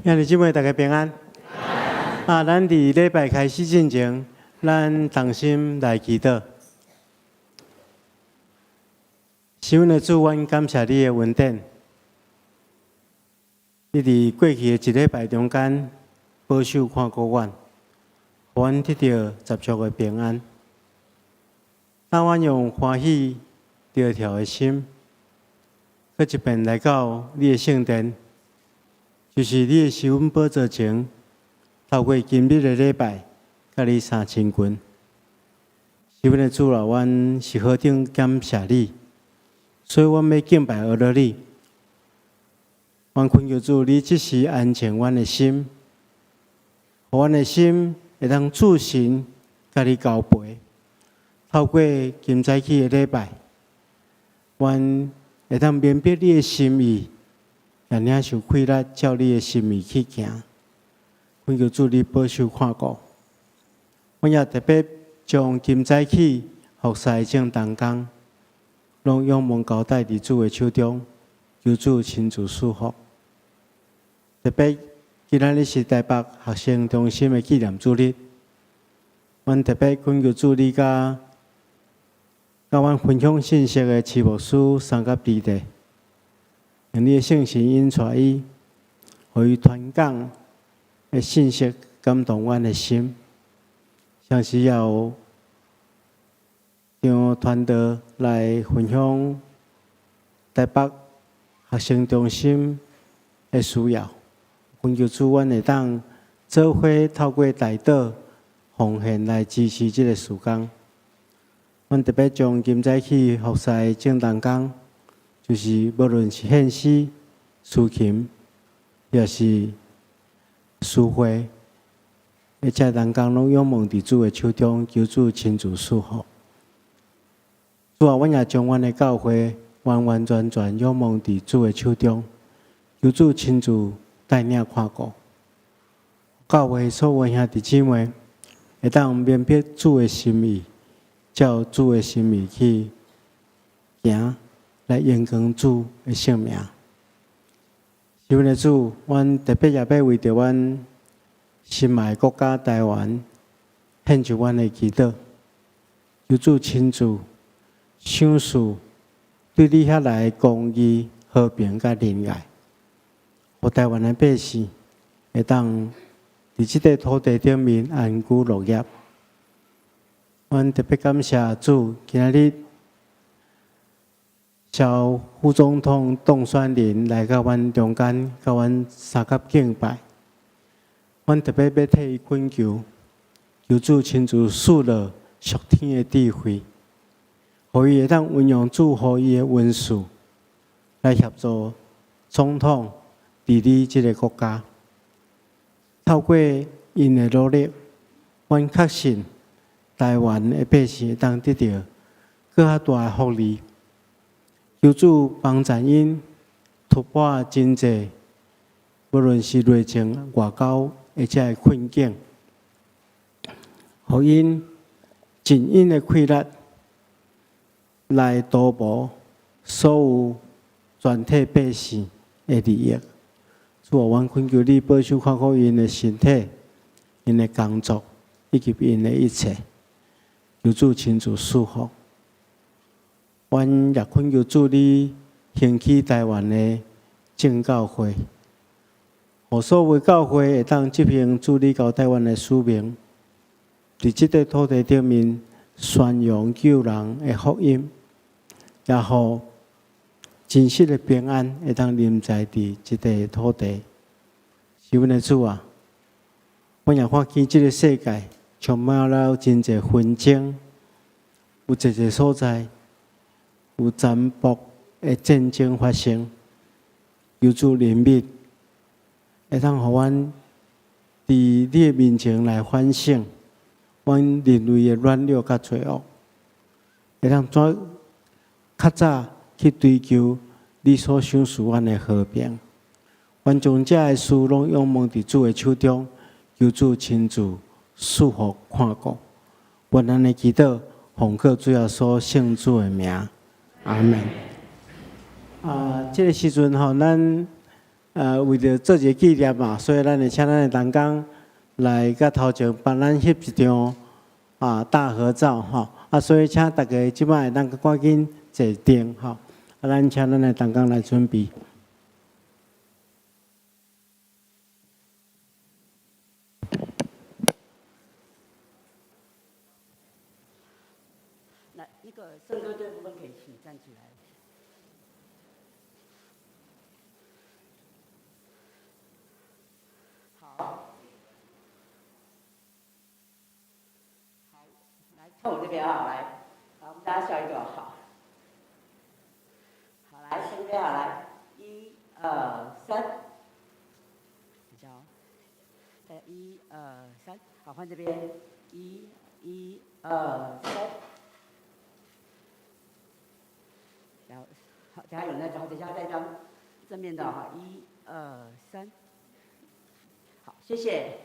兄弟姊妹，大家平安。咱伫礼拜开始之前，咱同心来祈祷。是阮的主，阮感谢你的恩典。你伫过去的一礼拜中间，保守看顾阮，互阮得到十足的平安。当阮用欢喜得调的心，搁一遍来到你的圣殿。就是你的施恩宝座前，透过今日的礼拜，甲你三千群。是阮的主啊，阮是何等感谢你，所以阮要敬拜阿罗你。阮恳求主，你即时安静阮的心，互阮的心会当自信甲你交陪。透过今早起的礼拜，阮会当明白你的心意。也领受快乐，照你的心意去行。恳求主你保守看顾。我也特别将今早起服侍正当工，拢仰望交代伫主的手中，求主亲自赐福。特别今仔日是台北学生中心的纪念主日，阮特别恳求主你甲阮分享信息的齐牧师三甲弟弟。用你的圣神引出伊，互伊传讲的信息感动阮的心，像是要让团队来分享台北学生中心的需要，恳求主阮会当做伙透过代祷奉献来支持这个事工。阮特别将今早起服侍正当工。就是无论是献诗、抒琴，也是诗会，一切人工拢仰望伫主的手中，求主亲自赐福。主啊，阮也将阮的教会完完全全仰望伫主的手中，求主亲自带领看顾。教会所有兄弟姊妹会当明白主的心意，照主的心意去行。来延光主的性命。是阮的主，阮特别也要为着阮心爱国家台湾献上阮的祈祷，求主亲自赏赐对你遐来的公义、和平甲仁爱，互台湾的百姓会当伫即块土地顶面安居乐业。阮特别感谢主，今仔日。召副总统董选人来到阮中间，甲阮三甲敬拜。阮特别要替伊恳求，求主亲自赐落属天的智慧，互伊会当运用主予伊的文书来协助总统治理这个国家。透过因的努力，阮确信台湾的百姓会当得到更较大的福利。求主帮助因突破真济，无论是内政、外交或者的困境，互因尽因的快乐来弥补所有全体百姓的利益。主啊，阮恳求你保守看顾因的身体、因的工作以及因的一切，求主亲自赐福。阮也恳求主你兴起台湾的正教会，互所有教会会当执行主你交台湾的使命，伫即块土地顶面宣扬救人的福音，也互真实的平安会当临在伫即块土地。是阮的主啊，阮也看见即个世界充满了真济纷争，有一个所在。有残暴的战争发生，求主怜悯，会当互阮伫你的面前来反省，阮人类的软弱甲罪恶，会当怎较早去追求你所赏赐阮的和平。阮将这的事拢仰望伫主的手中，求主亲自赐福看顾。阮安尼祈祷，奉靠主耶稣圣主的名。阿门。这个时阵吼，咱为着做一个纪念嘛，所以咱会请咱的同工来甲头前帮咱翕一张大合照吼。所以请大家即摆咱赶紧坐定吼。咱请咱的同工来准备。那个圣歌队部分可以请站起来。好，来看我这边啊，来，好，我们大家笑一个，好，好，来，这边好，来，1、2、3，比较，再1、2、3，好，换这边，1、2、3。然后，好，等下有那张，等下再张正面的哈，1、2、3，好，谢谢。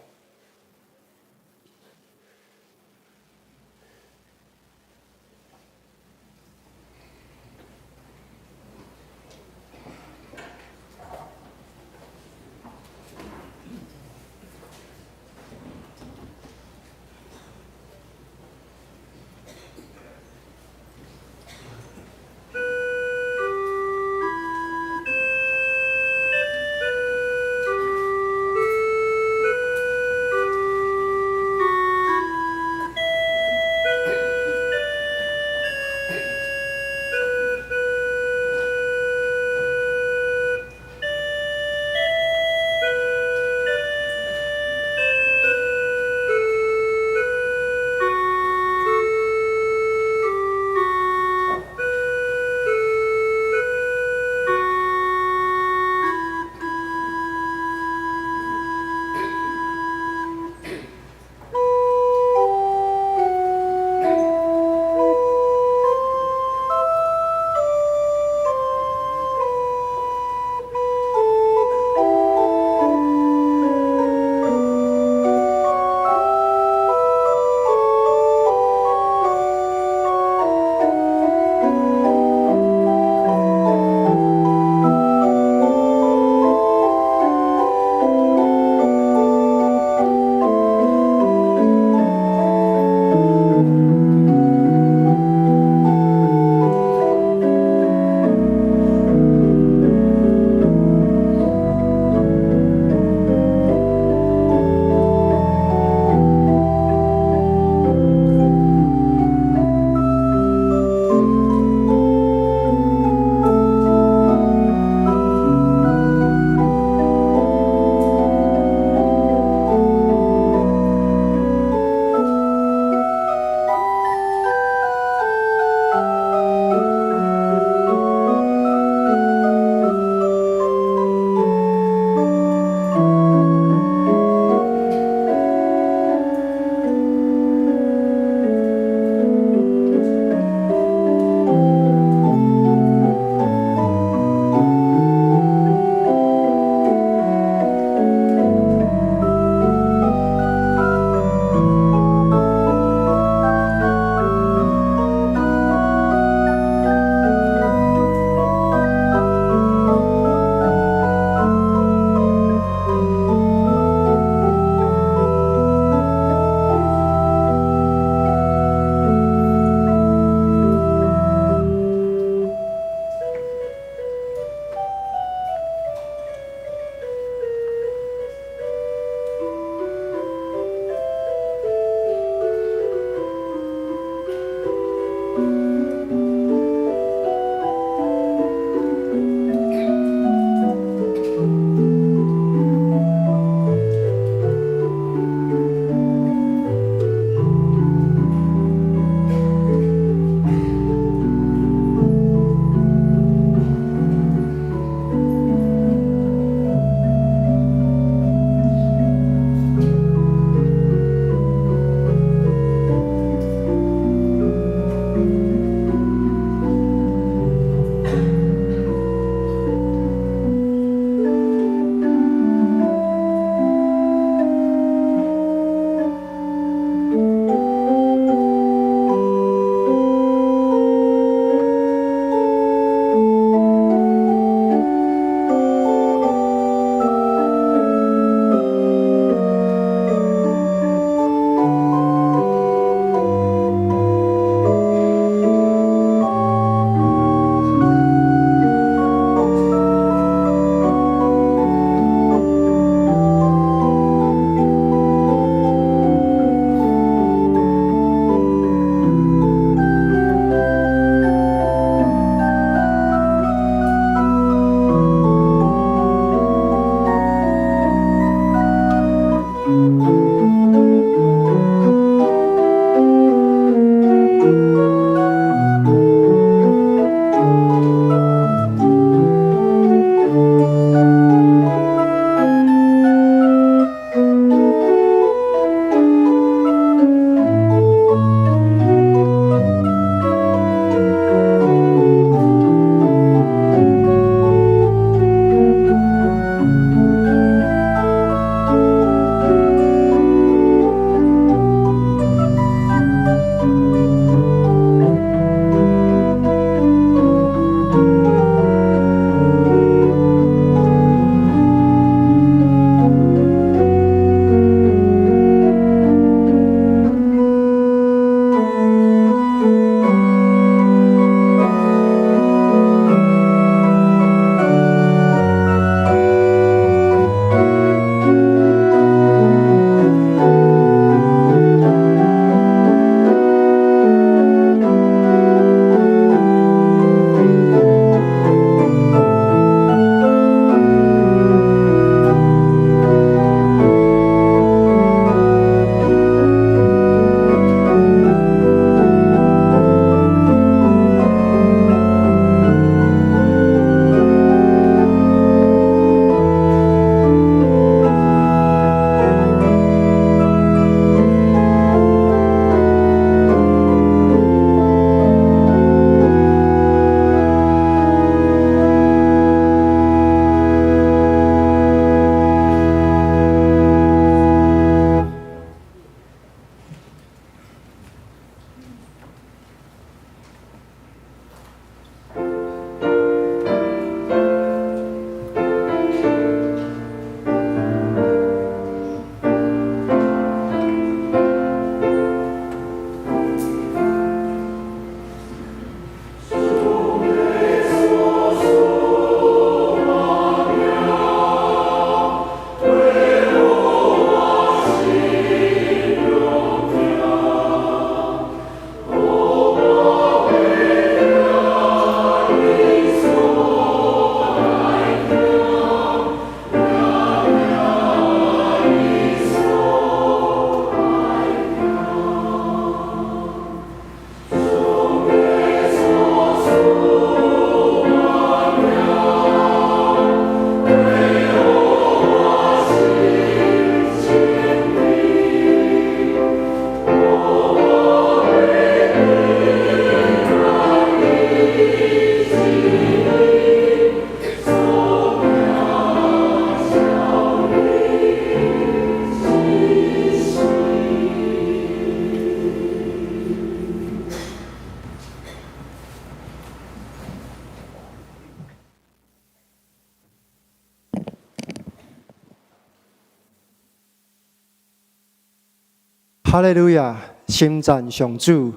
哈利路亚，心赞上主，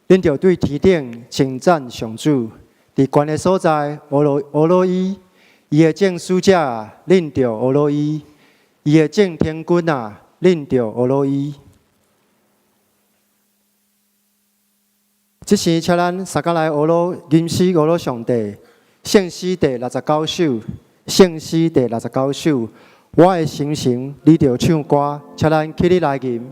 恁着对天顶称赞上主。伫悬的所在，俄罗伊，伊的众使者啊，恁着俄罗伊；伊的众天军啊，恁着俄罗伊。这时，请咱撒加来吟诗俄罗上帝，圣诗第69首，圣诗第69首。我的心情，你着唱歌，请咱起立来吟。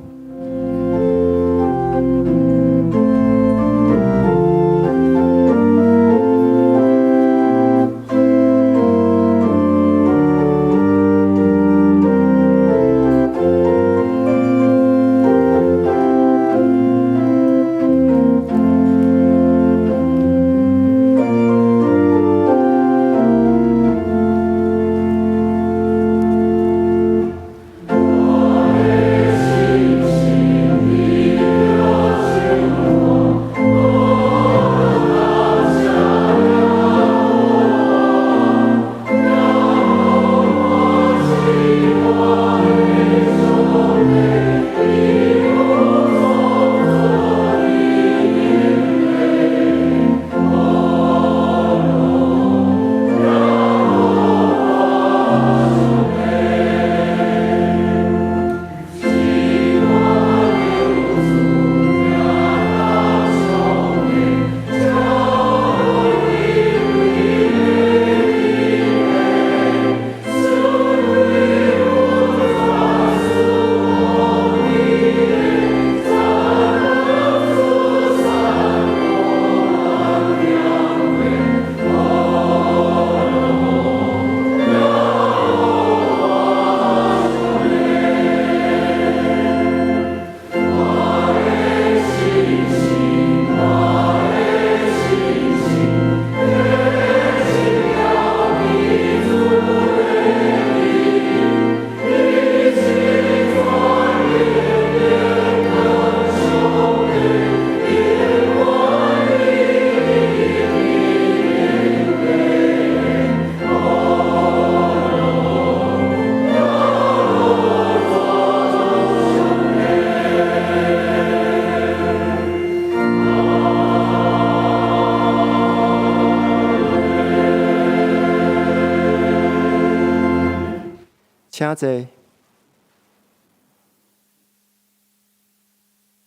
请坐。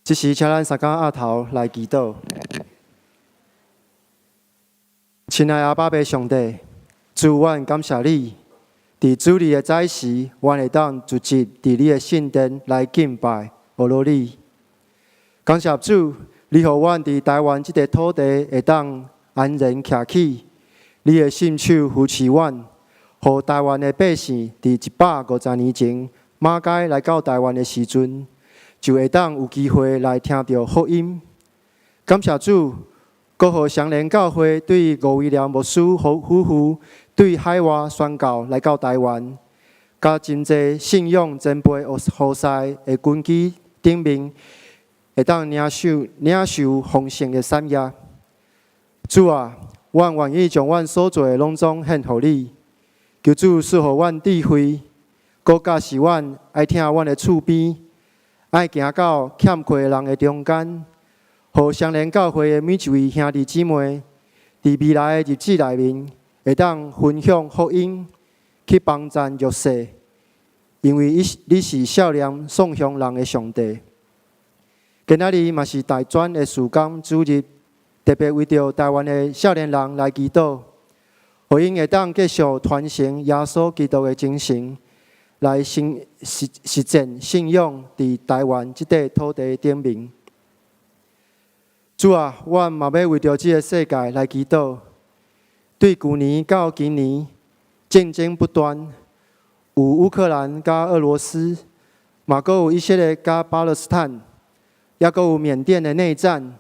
这时，请咱三家阿头来祈祷。亲爱阿爸爸上帝，主，阮感谢你，伫主你的在时，阮会当聚集伫你的圣殿来敬拜、阿罗你。感谢主，你予阮伫台湾这个土地会当安然徛起，你的信手扶持阮。予台湾的百姓伫150年前马街来到台湾的时阵，就会当有机会来听到福音。感谢主，阁予双连教会对吴威廉牧师夫妇对海外宣教来到台湾，甲真济信仰前辈何塞的根基顶面，会当领受丰盛的产业。主啊，阮愿意将阮所做的拢总献予你。求主赐予阮智慧，搁教示阮爱听阮的厝边，爱行到欠缺人的中间，互相连教会的每一位兄弟姊妹，伫未来的日子内面，会当分享福音，去帮助弱势，因为你是少年送向人的上帝。今仔日嘛是大专的时间主日，特别为着台湾的少年人来祈祷。互因会当继续传承耶稣基督的精神，来实践信仰伫台湾这块土地顶面。主啊，阮嘛要为着这个世界来祈祷。对去年到今年战争不断，有乌克兰甲俄罗斯，嘛阁有以色列甲巴勒斯坦，也阁有缅甸的内战，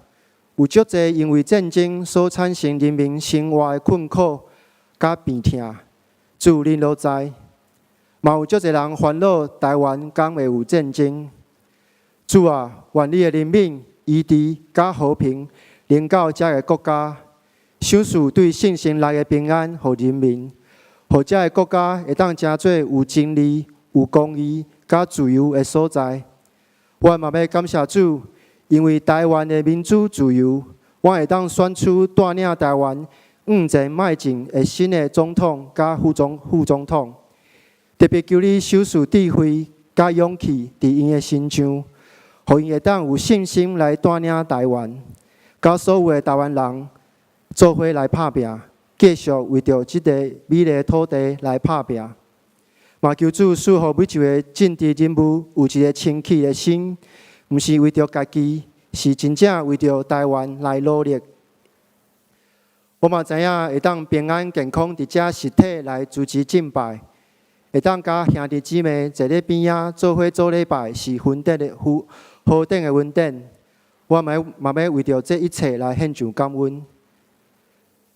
有足侪因为战争所产生人民生活的困苦。甲病痛，主恁都知，嘛有足侪人烦恼台湾敢会有战争。主啊，愿你的人民、医治、甲和平，临到这个国家，享受对信心内的平安和人民，互这个国家会当成做有真理、有公义、甲自由的所在。我嘛要感谢主，因为台湾的民主自由，我会当选出带领台湾向前迈进的新的总统甲副总统。特别求你守护智慧甲勇气伫因的心上，互因会当有信心来带领台湾，甲所有的台湾人做伙来打拼，继续为着这个美丽的土地来打拼。嘛求主赐予每一位政治人物有一个清气的心，毋是为着家己，是真正为着台湾来努力。我嘛知影会当平安健康伫遮实体来主持敬拜，会当甲兄弟姊妹坐咧边仔做伙做礼拜，是好等的恩典。我嘛要为着这一切来献上感恩。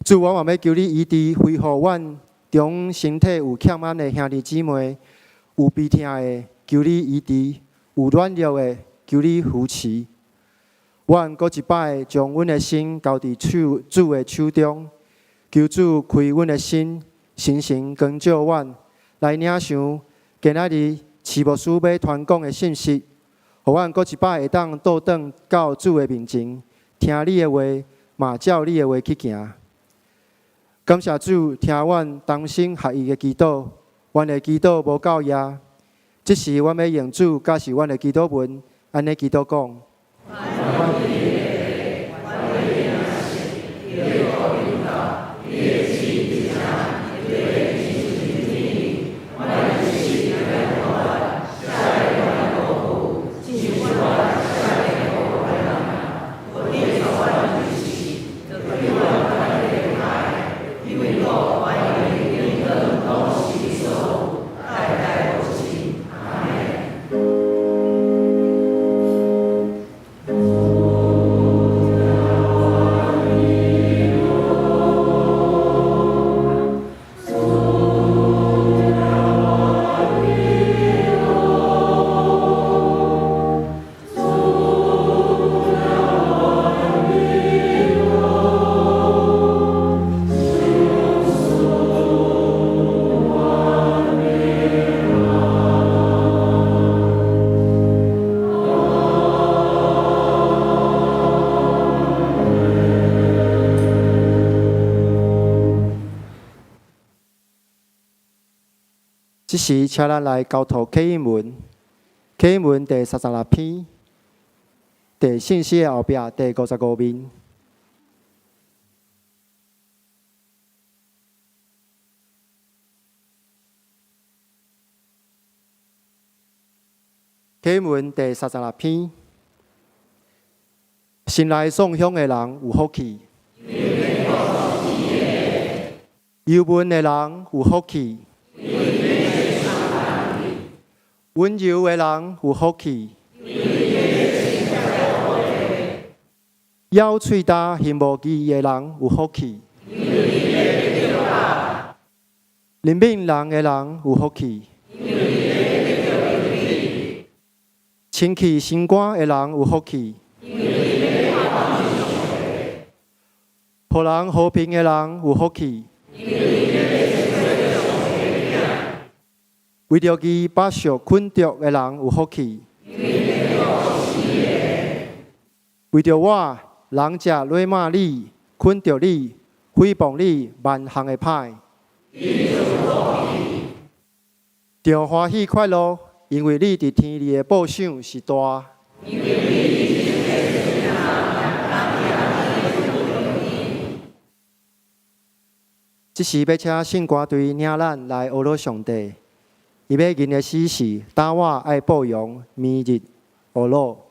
主，我嘛要求你医治恢复阮中身体有欠安的兄弟姊妹，有鼻痛的，求你医治；有软弱的，求你扶持。阮搁一摆将阮的心交伫主的手中，求主开阮的心，深深光照阮，来领受今仔日齐牧师要传讲的信息，互阮搁一摆会当倒转到主的面前，听你的话，嘛照你的话去行。感谢主，听阮同心合意的祈祷，阮的祈祷无够野。这是阮要用主，甲是阮的祈祷文，安尼祈祷讲。这时，请咱来交托启应文，启应文第36篇，第信息的后壁第55面。启应文第36篇，心内丧香的人有福气，忧闷的人有福气。温柔的人有福气，咬喙焦、行无义的人有福气，怜悯人的人有福气，清气心肝的人有福气，互人和平的人有福气。为着伊把属困着的人有福气，为着我，人食累骂你、困着你、诽谤你万项的歹，着欢喜快乐，因为你伫天里的报赏是大。这时要请圣歌队领咱来学罗上帝。伊要吟的诗是：打我爱报羊，明日学罗。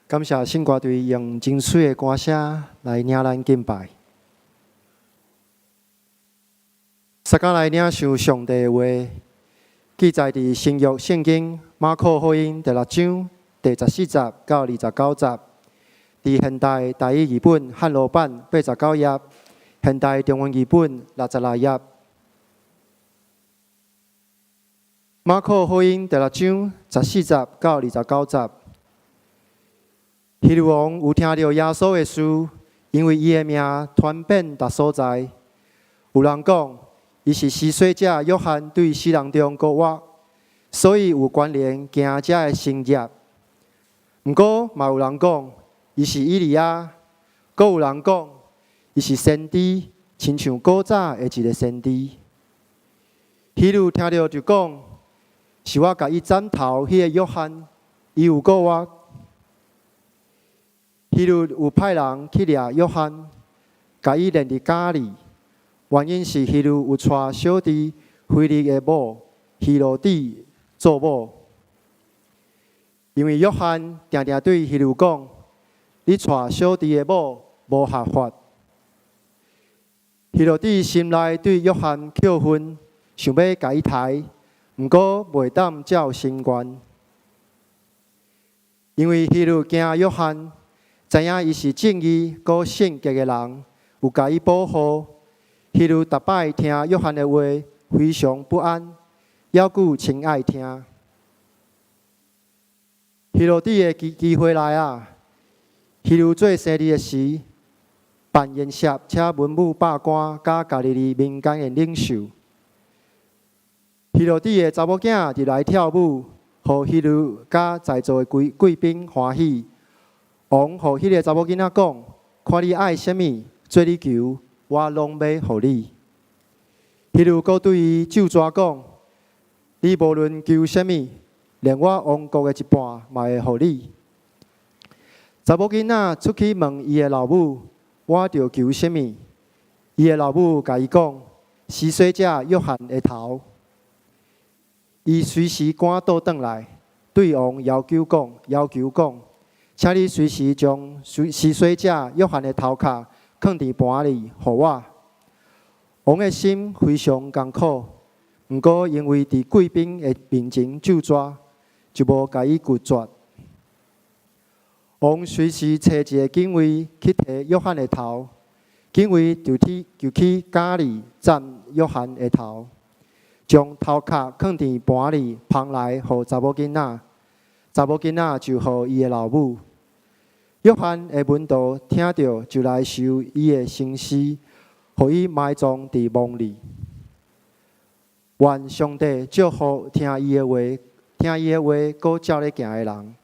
感谢圣歌队用真水的歌声来领咱敬拜。撒刚来领受上帝的话，记载伫新约圣经马可福音第6章第14节到29节。伫现代台语译本汉罗版89页，现代中文译本66页。马可福音第6章14节到29节。希律王有听到耶稣的事，因为伊的名传遍逐所在。有人讲，伊是施洗者约翰对死人中国活，所以有关联行者的生业。毋过，嘛有人讲，伊是以利亚，阁有人讲，伊是先知，亲像古早的一个先知。希律听到就讲，是我甲伊斩头迄个约翰，伊有国活。希律有派人去掠约翰，甲伊连伫家里。原因是希律有带小弟腓力的某希罗底做某，因为约翰定定对希律讲：“你带小弟的某无合法。”希罗底心内对约翰扣分，想要甲伊抬，毋过袂当照心愿，因为希律惊约翰。知影伊是正义、阁圣洁的人，有甲伊保护。希律逐摆听约翰的话，非常不安，犹佫亲爱听。希罗底的机会来啊！希律做生日的时，办宴席，且文武百官甲家己的民间的领袖。希罗底的查某囝入来跳舞，互希律甲在座的贵宾欢喜。王互迄个查某囡仔讲：“看你爱什么，做你求，我拢要互你。”迄律阁对伊咒诅讲：“你无论求什么，连我王国的一半嘛会互你。”查某囡仔出去问伊的老母：“我着求什么？”伊的老母甲伊讲：“施洗者约翰的头。”伊随时赶倒转来，对王要求讲。请你随时将施洗者约翰的头壳放伫盘里，互我。王的心非常艰苦，毋过因为伫贵宾的面前咒诅，就无甲伊拒绝。王随时找一个警卫去摕约翰的头，警卫就去家里斩约翰的头，将头壳放伫盘里，捧来互查某囡仔。查某囡仔就互伊的老母。约翰的门徒听到，就来收伊的生尸，互伊埋葬伫墓里。愿上帝祝福听伊的话，搁照咧行的人。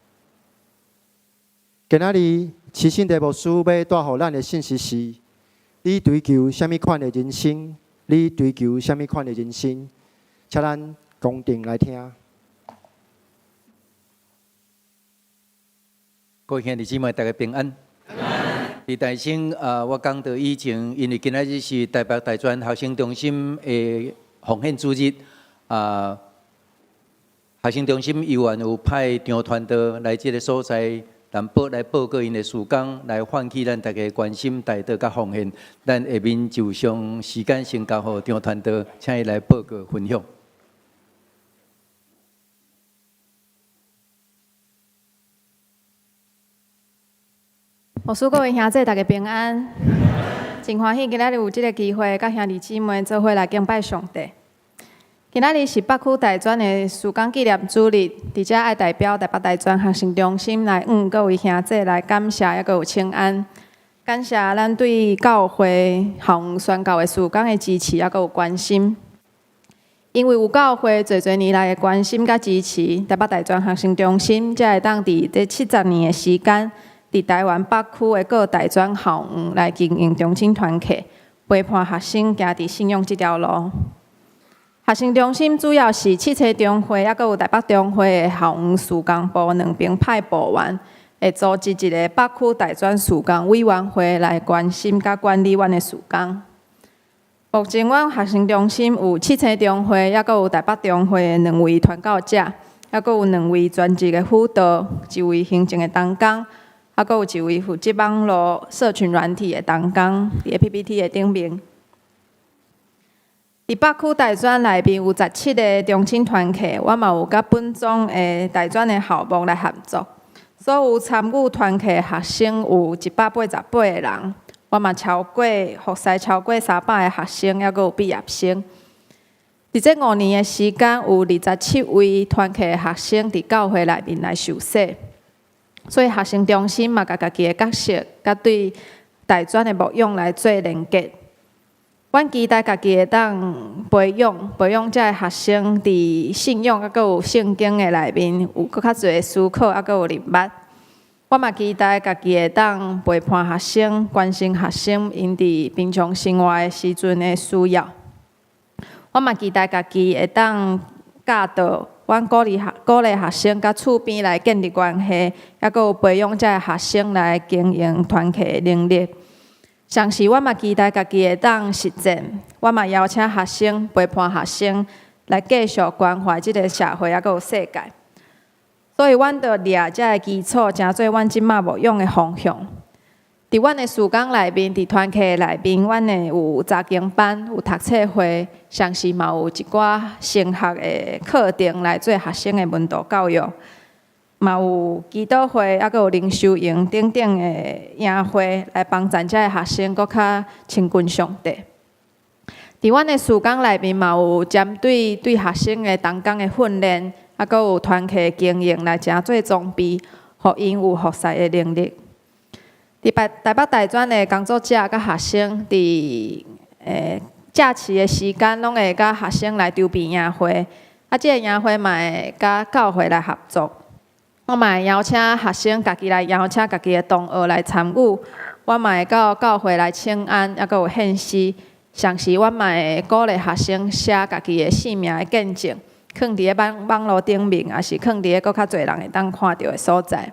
今仔日，慈心地牧师要带互咱的信息是：你追求什么款的人生？你追求什么款的人生？请咱公定来听。各位兄弟姊妹，大家平安。伫台省我讲到以前，因为今仔日是台北大专学生中心的奉献主日，学生中心委员有派张团队来这个所在，来报告因的事工，来唤起咱大家关心大道甲奉献。咱下面就将时间先交予张团队，请伊来报告分享。牧师各位兄弟，大家平安。真欢喜今仔日有这个机会，甲兄弟姊妹做伙来敬拜上帝。今仔日是北区大专的事工纪念主日，伫遮爱代表台北大专学生中心来各位兄弟来感谢，也阁有请安。感谢咱对教会校园宣教的事工的支持，也阁有关心。因为有教会侪年来的关心甲支持，台北大专学生中心才会当伫这70年的时间。伫台湾北区的各大专校园来经营中心团契，陪伴学生行伫信仰这条路。学生中心主要是汽车中会，也阁有台北中会的校园事工部两边派部员，会组织一个北区大专事工委员会来关心甲管理阮的事工。目前，阮学生中心有汽车中会，也阁有台北中会的2位传教者，也阁有2位专职的辅导，1位行政的同工。啊，阁有一位负责网络社群软体的同工，伫 PPT 的顶面。伫北区大专内面有17个中青团契，我嘛有甲本庄的大专的校牧来合作。所有参与团契的学生有188个人，我嘛服侍超过300个学生，还阁有毕业生。伫这5年的时间，有27位团契的学生伫教会内面来受洗。所以学生中心嘛，甲家己的角色，甲对大专的牧养来做连结。阮期待家己会当培养这个学生伫信仰，啊，阁有圣经的内面有搁较侪思考，啊，阁有认捌。我嘛期待家己会当陪伴学生，关心学生因伫平常生活的时阵的需要。我嘛期待家己会当教导，阮鼓励学生甲厝边来建立关系，还阁有培养这个学生来经营团契的能力。上时，我嘛期待家己会当实践，我嘛邀请学生陪伴学生来继续关怀即个社会，还阁有世界。所以，阮着掠这个基础，成做阮即马牧养的方向。伫阮的事工内面，伫团契内面，阮的有查经班，有读册会，上时嘛有一寡升学的课程来做学生的门道教育。嘛有祈祷会，还阁有灵修营等等的营会，来帮助这学生搁较亲近上帝。伫阮的事工内面嘛有针对学生的同工的训练，还阁有团契经营来真做装备，互因有服侍的能力。伫台北大专的工作者甲学生伫假期的时间，拢会甲学生来筹备营会，啊，即个营会嘛会甲教会来合作。我嘛会邀请学生家己来邀请家己的同学来参与，我嘛会到教会来请安，还阁有献诗。上时我嘛会鼓励学生写家己的性命的见证，放伫个网络顶面，也是放伫个搁较侪人会当看到的所在。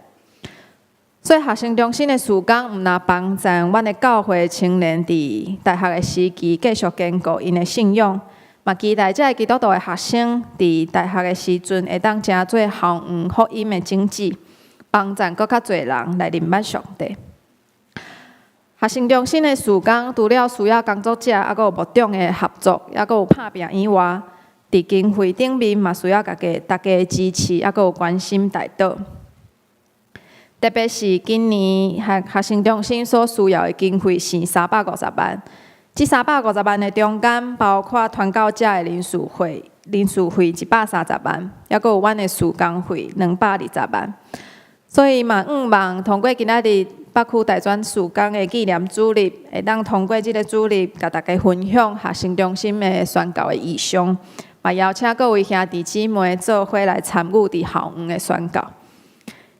所以学生中心的事工，毋但帮助阮的教会青年伫大学的时期继续坚固因的信仰。嘛期待这个基督徒的学生伫大学的时阵，会当真做校园福音的经济，帮助搁较侪人来认捌上帝。学生中心的事工，除了需要工作者，还阁有牧长的合作，还阁有拍拼以外，伫经费顶面嘛需要大家的支持，还阁有关心带导。特别是今年学生中心所需要的经费是350万。这350万的中间，包括传教者的人事费130万，还阁有阮的事工费220万。所以嘛，望通过今仔日北区大专事工的纪念主日，会当通过这个主日，甲大家分享学生中心的宣教的意向，嘛邀请各位兄弟姊妹做伙来参与伫校园的宣教。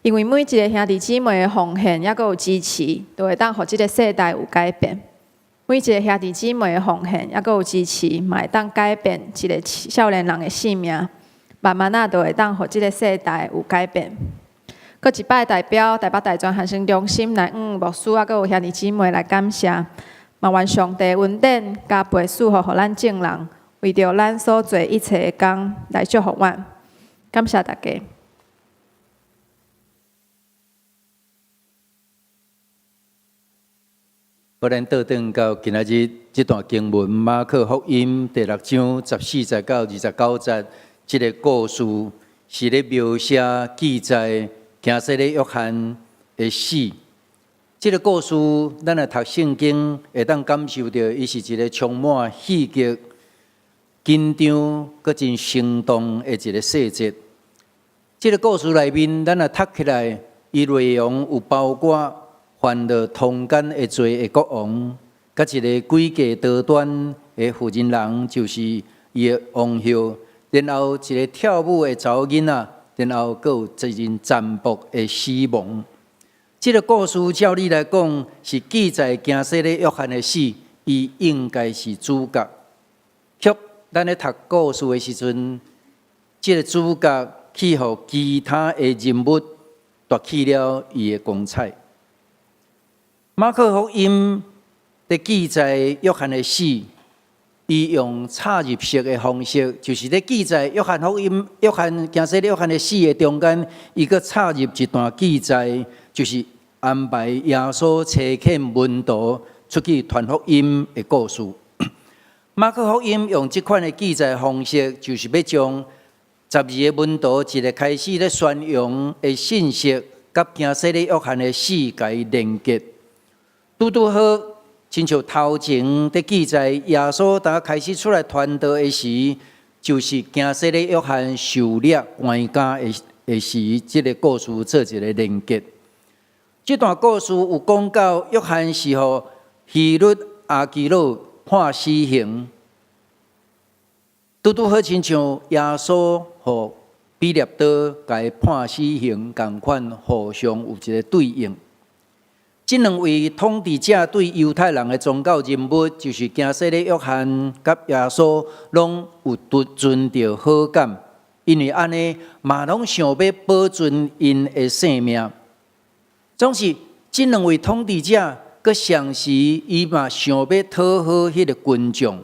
因为每一个兄弟姊妹的奉献，还阁有支持，都会当互这个世代有改变。每一个兄弟姊妹的奉献，还阁有支持，嘛会当改变一个少年人的性命，慢慢啊，就会当互这个世代有改变。搁一摆代表台北大专学生中心来牧师啊，阁有兄弟姊妹来感谢，嘛愿上帝恩典加倍赐福，互咱众人，为着咱所做一切的工来祝福阮。感谢大家。我咱倒转到今仔日这段经文，马可福音第6章14节到29节，这个故事是咧描写记载行洗咧约翰的死。这个故事，咱来读圣经，会当感受到，伊是一个充满戏剧、紧张、搁真生动的一个细节。这个故事内面，咱来读起来，伊内容有包括犯了通奸的罪的国王，甲一个诡计多端的负责人，就是伊的王后，然后一个跳舞的查某囡仔，然后阁有一人占卜的死亡。这个故事照理来讲，是记载行洗咧约翰的死，伊应该是主角。却咱咧读故事的时阵，这个主角去互其他的人物夺去了伊的光彩。马可福音在记载约翰的死，伊用插入式的方式，就是咧记载约翰行洗约翰的死的中间，伊阁插入一段记载，就是安排耶稣差遣门徒出去传福音的故事。马可福音用这款的记载方式，就是要将12个门徒一个开始咧宣扬的信息，甲行洗礼约翰的死甲伊连结。拄好，亲像头前的记载，耶稣当开始出来传道的时，就是行洗礼约翰受掠关家的时，这个故事做一个连结。这段故事有讲到约翰是互希律阿基老判死刑，拄好亲像耶稣互比列多甲伊判死刑同款，互相有一个对应。这两位统治者对犹太人的宗教人物，就是行洗礼约翰甲耶稣，拢有存着好感，因为安尼嘛拢想要保存因的性命。总是这两位统治者，佮上时伊嘛想要讨好迄个群众，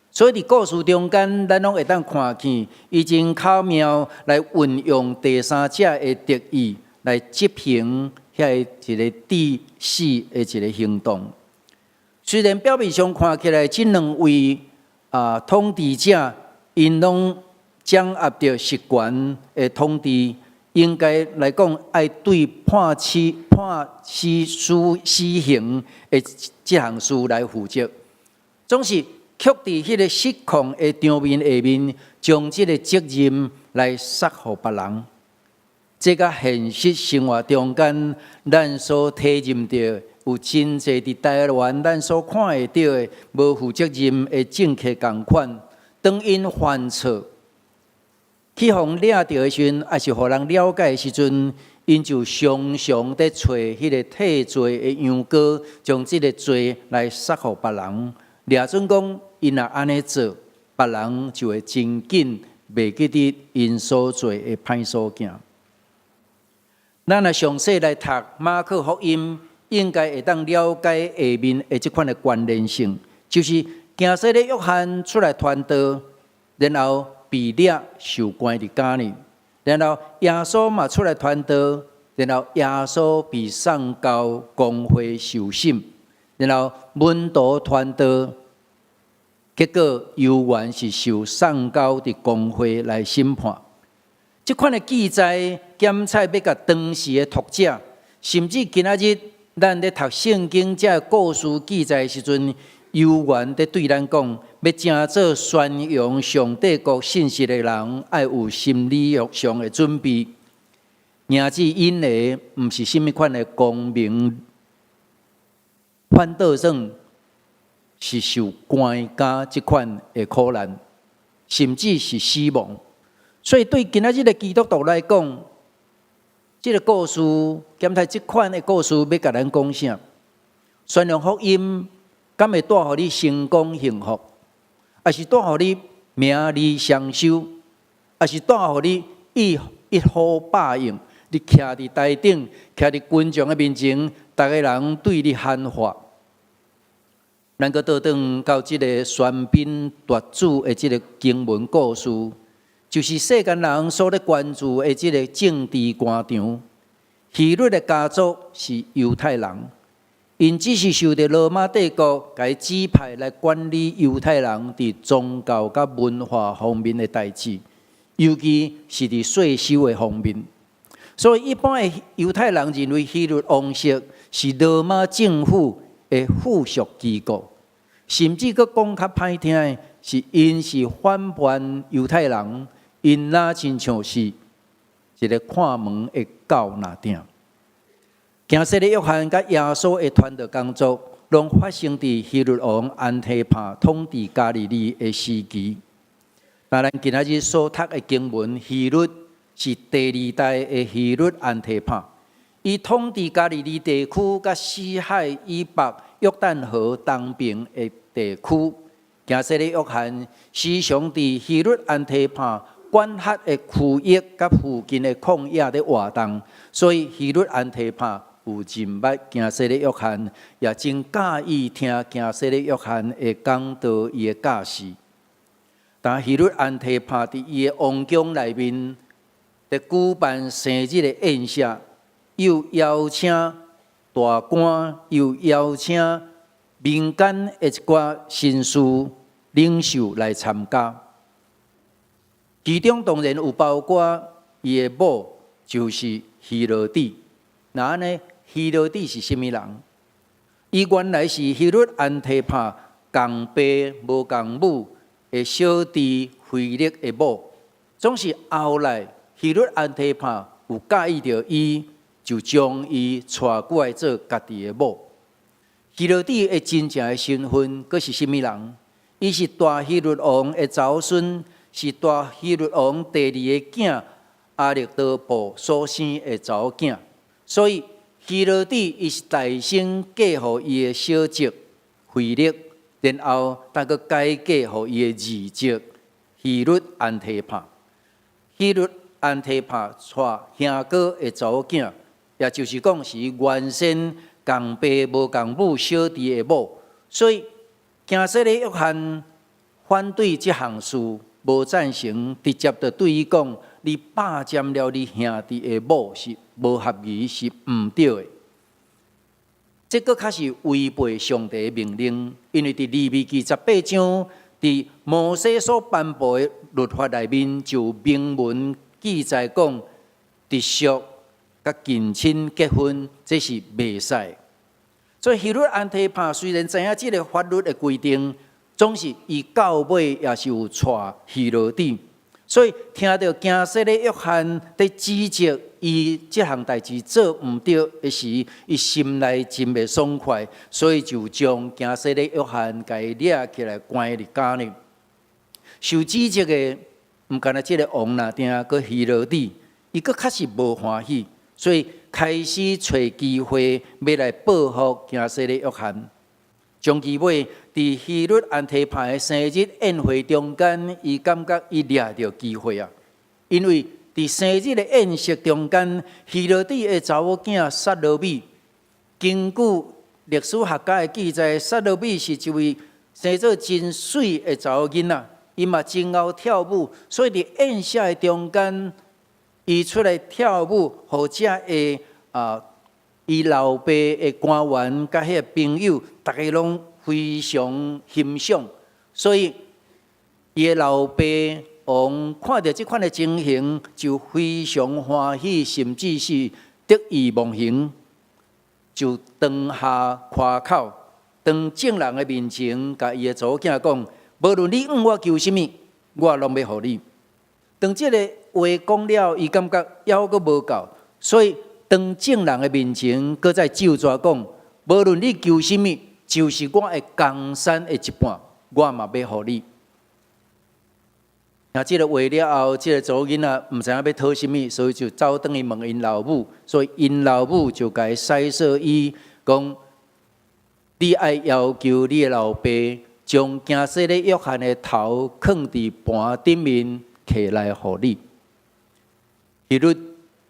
所以伫故事中间，咱拢会当看见，伊真巧妙来运用第三者的得意来执行遐一个致死的一个行动。虽然表面上看起来，这两位统治者因拢掌握着实权的统治。应该来讲，爱对判死刑的这项事来负责，总是却伫迄个失控的场面下面，将这个责任来撒互别人。这甲现实生活中间，咱所体认到有真侪伫台湾，咱所看会到的无负责任的政客同款，当因犯错。去互掠着的时阵，还是互人了解的时阵，因就常常在找迄个替罪的羊羔，将这个罪来撒互别人。掠准讲，因若安尼做，别人就会真紧袂记得因所做的歹所行。咱若详细来读马可福音，应该会当了解下面的这款的关联性，就是行洗礼约翰出来传道，然后被掠受关伫家里，然后耶稣嘛出来传道，然后耶稣被送到公会受审，然后门徒传道，结果犹原是受送到伫公会来审判。这款的记载检采要甲当时的读者，甚至今仔日咱咧读圣经这故事记载的时阵，犹原在对咱讲。要正做宣扬上帝国信息的人，要有心理上的准备。名字引来，毋是甚物款的光明，反倒算是受关家这款的苦难，甚至是死亡。所以对今仔日的基督徒来讲，这个故事检查这款的故事要甲咱讲啥？宣扬福音，敢会带予你成功幸福？还是带予你名利双收，还是带予你一呼百应？你徛伫台顶，徛伫群众的面前，逐个人对你喊话。咱搁倒转到这个喧宾夺主的这个经文故事，就是世间人所咧关注的这个政治官场。希律的家族是犹太人。因只是受到罗马帝国甲伊指派来管理犹太人伫宗教甲文化方面的代志，尤其是伫税收的方面。所以一般的犹太人认为希律王室是罗马政府的附属机构，甚至佫讲较歹听的是因是反叛犹太人，因那亲像是一个看门的狗那点。行洗礼约翰甲耶稣的传道工作，拢发生伫希律王安提帕统治加利利的时期。当然，今仔日所读的经文，希律是第二代的希律安提帕，伊统治加利利地区甲死海以北约旦河东边的地区。行洗礼约翰时常伫希律安提帕管辖的区域甲附近的旷野咧活动，所以希律安提帕有认捌行洗礼约翰，也真介意听行洗礼约翰的讲道伊的教示。但希律安提帕伫伊的王宫内面，伫举办生日的宴席，又邀请大官又邀请民间的一寡神事领袖来参加，其中当然有包括伊的母，就是希罗底。那安尼，希罗底是甚物人？伊原来是希律安提帕共爸无共母的小弟腓力的某，总是后来希律安提帕有介意着伊，就将伊带过来做家己的某。希罗底的真正的身份，佫是甚物人？伊是大希律王的曾孙，是大希律王第二个囝阿力多布所生的查某囝。所以，希罗底伊是大先嫁予伊的小侄腓力，然后再佫改嫁予伊的二侄希律安提帕。希律安提帕带兄哥的查某囝，也就是讲是原先共爸无共母小弟的某。所以，加西里约翰反对这项事，无赞成，直接就对伊讲：你霸占了你兄弟的某是无合宜，是毋对的。这个较是违背上帝的命令，因为伫利未记18章，伫摩西所颁布的律法内面，就明文记载讲，直属甲近亲结婚，这是袂使。所以希律安提帕虽然知影这个法律的规定，总是伊到尾也是有带希罗底。所以听到加西里约翰在指责伊这项代志做毋对的时，伊心内真袂爽快，所以就将加西里约翰甲伊抓起来关入监里。受指责的毋干那这个王那定个希罗底，伊佫确实无欢喜，所以开始找机会要来报复加西里约翰。将其尾伫希律安提帕的生日宴会中间，伊感觉伊掠到机会啊！因为伫生日的宴席中间，希罗底的查某囝撒罗米，根据历史学家的记载，撒罗米是一位生做真水的查某囡仔，伊嘛真会跳舞，所以伫宴席的中间，伊出来跳舞，或者伊老爸的官员甲迄个朋友，大家拢非常欣赏，所以伊的老爸王看到这款的情形，就非常欢喜，甚至是得意忘形，就当下夸口，当众人的面前，甲伊的查某囝讲：无论你我求什么，我拢要互你。当这个话讲了，伊感觉还阁无够，所以当众人的面前，搁再咒詛讲：无论你求什么，就是我的江山的一半，我嘛要互你。那这个话了后，这个查某囡仔毋知影要讨什么，所以就走转去问因老母，所以因老母就甲伊塞说伊讲：你爱要求你的老爸将加西里约翰的头放伫盘顶面，起来互你。希律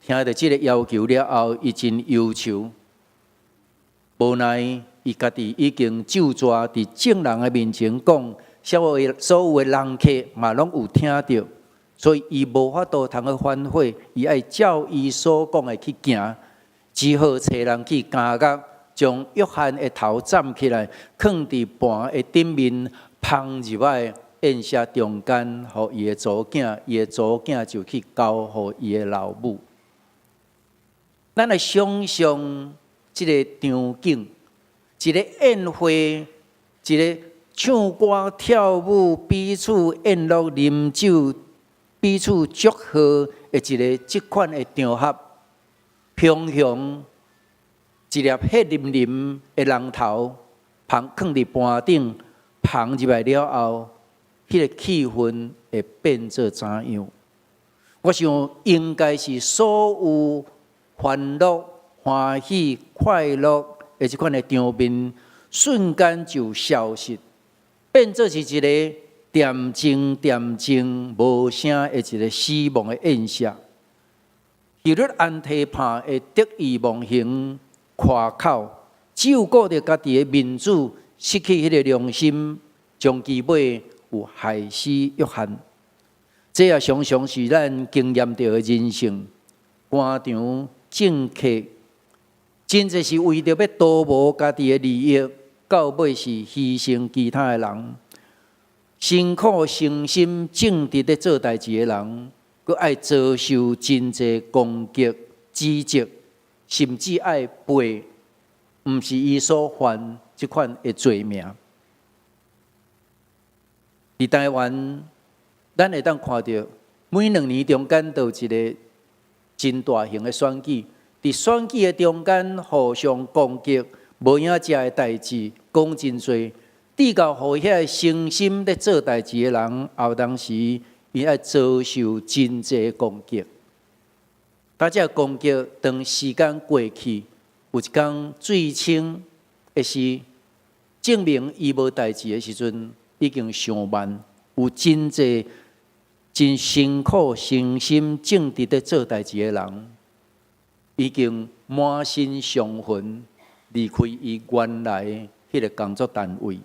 听到这个要求了后，伊真忧愁，无奈伊家己已经咒詛伫众人的面前讲，所有的人客嘛拢有听到，所以伊无法度通去反悔，伊爱照伊所讲的去行，只好找人去加压，将约翰的头站起来，放伫盘的顶面，放入来宴席中间，互伊的查某囝，伊的查某囝就去交互伊的老母。咱来想象这个场景，一个宴会，一个唱歌跳舞、彼此宴乐饮酒、彼此祝贺的这款的场合，平常一粒血淋淋的人头放伫盘顶，放入来了后，迄个气氛会变做怎样？我想应该是所有欢乐、欢喜、快乐的这款的场面，瞬间就消失，变做是一个恬静、无声的一个死亡的宴席。希律安提帕会得意忘形、夸口，只有顾着家己的面子，失去迄个良心，将其尾有害死约翰。这也常常是咱经验到的人生。官场政客真侪是为着要图谋家己的利益，到尾是牺牲其他的人，辛苦诚心正直的做代志的人，佮爱遭受真侪攻击、指责，甚至爱背毋是伊所犯即款的罪名。伫台湾，咱会当看到每2年中间都有一个真大型的选举，伫选举的中间互相攻击、无影食的代志，讲真多，直到互遐诚心咧做代志的人，后当时伊爱遭受真济攻击。大家攻击，当时间过去，有一天最清的是证明伊无代志的时阵，已经上万，有真济真辛苦、诚心正直的做代志的人，已经满身伤痕，离开伊原来迄个工作单位。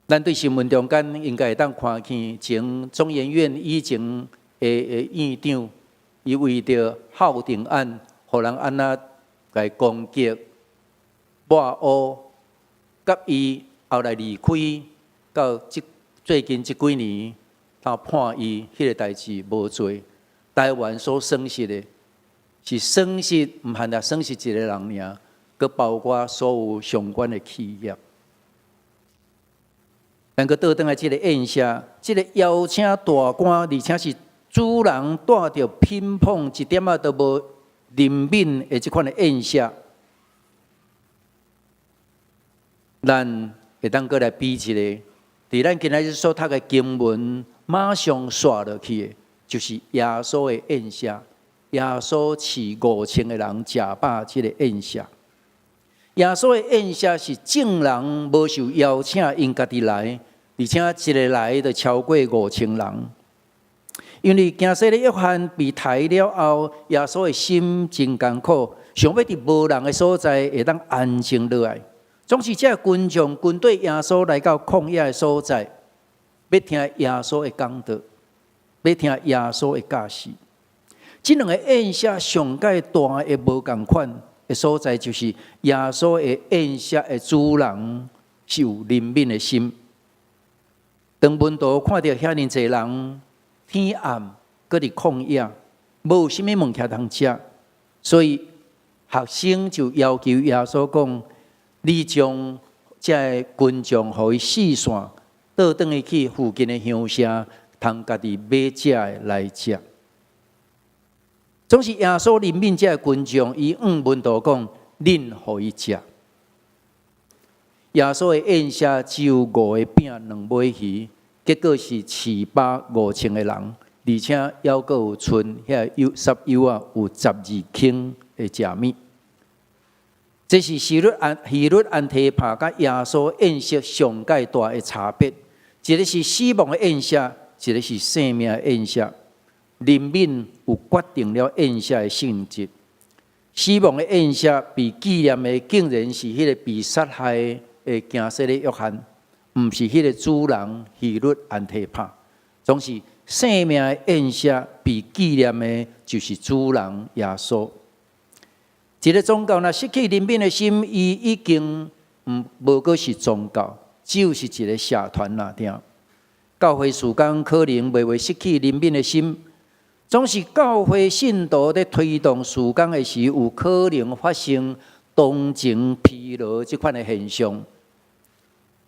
咱对新闻中间应该会当看见，前中研院以前的院长，伊为着校定案，互人安那来攻击、抹污，甲伊后来离开，到最近这几年，他判伊迄个代志无做。台湾所损失的，是损失毋限啦，损失一个人尔，佮包括所有相关的企业。咱个倒转来，即个宴席，即个邀请大官，而且是主人带着品捧一点仔都无灵敏的即款的宴席，咱会当过来比一个。伫咱今日所读的经文，马上刷落去的，就是耶稣的宴席。耶稣饲5000个人食饱，即个宴席。耶稣的宴席是正人无受邀请，因家己来，而且一个来就超过5000人。因为惊死的约翰被抬了后，耶稣的心真艰苦，想要伫无人的所在会当安静落来。总是这群众军队耶稣来到旷野的所在，要听耶稣的讲道，要听耶稣的教示。这两个宴席上界大的无共款的所在，就是耶稣的宴席的主人是有灵敏的心。当门徒看到遐尼侪人，天暗，搁伫旷野，无有啥物物件通食，所以学生就要求耶稣讲：你将这群众互伊四散，倒转去附近的乡舍，通家己买食的来食。总是耶稣怜悯这群众，伊门徒讲：恁互伊食。耶稣的宴席只有5个饼2尾鱼，结果是饲饱5000个人，而且还阁有剩遐沙油啊，有12斤的食物。这是希律安提帕甲耶稣宴席上界大的差别，一个是死亡的宴席，一个是生命的宴席。灵敏有决定了宴席的性质。死亡的宴席被纪念的，竟然是迄个被杀害的惊死的约翰，毋是迄个主人希律安提帕。总是生命的宴席被纪念的，就是主人耶稣。一个宗教若失去灵敏的心，伊已经无过是宗教，只有是一个社团啦。教会事工可能袂会失去灵敏的心，总是教会信徒在推动事工的时，有可能发生动情疲劳这款的现象。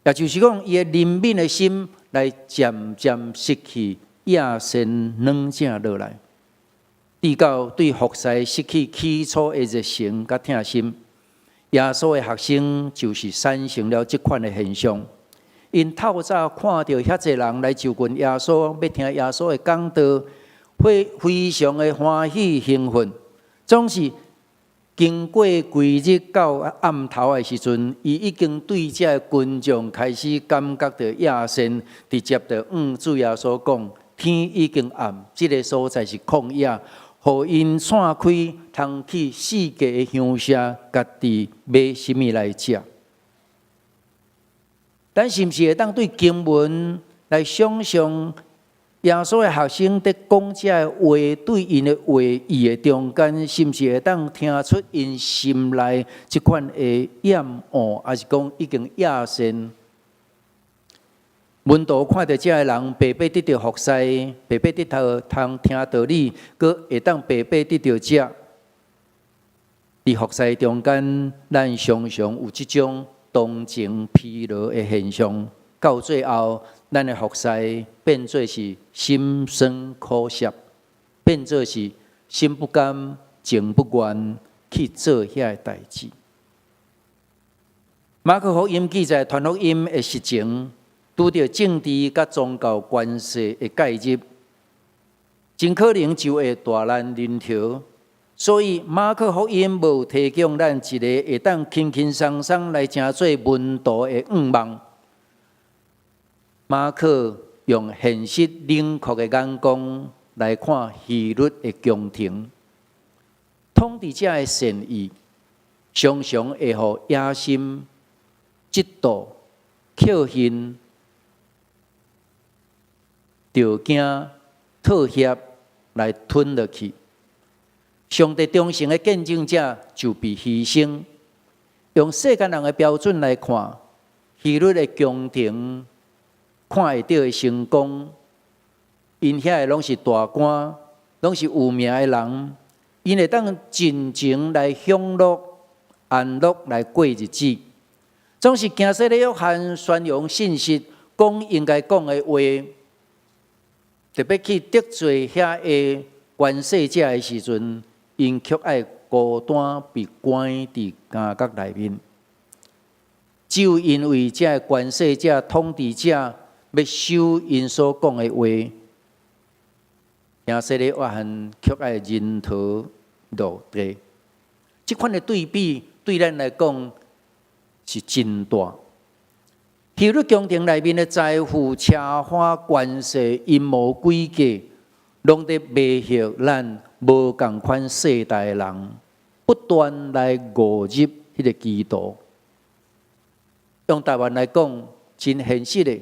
也就是讲，伊的灵敏的心来渐渐失去野心软正落来。直到对服侍失去起初的热情甲疼心，耶稣的学生就是产生了这款的现象。因透早看到遐侪人来就近耶稣，要听耶稣的讲道，会非常的欢喜兴奋。总是经过几日到暗头的时阵，伊已经对这群众开始感觉到野心，直接就主耶稣讲：天已经暗，这个所在是旷野。互因散开，通去四界的乡舍，家己买什么来食？咱是毋是会当对经文来想象耶稣的学生在讲这个话，对因的话语的中间，是毋是会当听出因心内即款的厌恶，还是讲已经亚线？门徒看到这个人白白得到服侍，白白得到通听道理，佮会当白白得到这，伫服侍中间，咱常常有即种同情疲劳的现象，到最后，咱的服侍变做是心酸苦涩，变做是心不甘情不愿去做遐个代志。马可福音记载传福音的实情。拄到政治甲宗教关系的介入，真可能就会大难临头。所以马可福音无提供咱一个会当轻轻松松来成做门徒的愿望。马可用现实冷酷的眼光来看希律的宫廷，统治者的善意，常常会互野心、嫉妒、侥幸。条件妥协来吞落去，上帝忠诚的见证者就被牺牲。用世间人的标准来看，希律的宫廷看会到的成功，因遐个拢是大官，拢是有名的人，因会当尽情来享乐、安乐来过日子，总是行说咧约翰宣扬信息，讲应该讲的话。特别去得罪遐个权势者的时阵，因却爱孤单被关伫监狱内面。只有因为这权势者、统治者要收因所讲的话，行说咧约翰却爱人头落地。这款的对比，对咱来讲是真大。希律宫廷内面的财富、车花、权势、阴谋诡计，拢在威胁咱无共款世代的人，不断来误入迄个歧途。用台湾来讲，真现实的，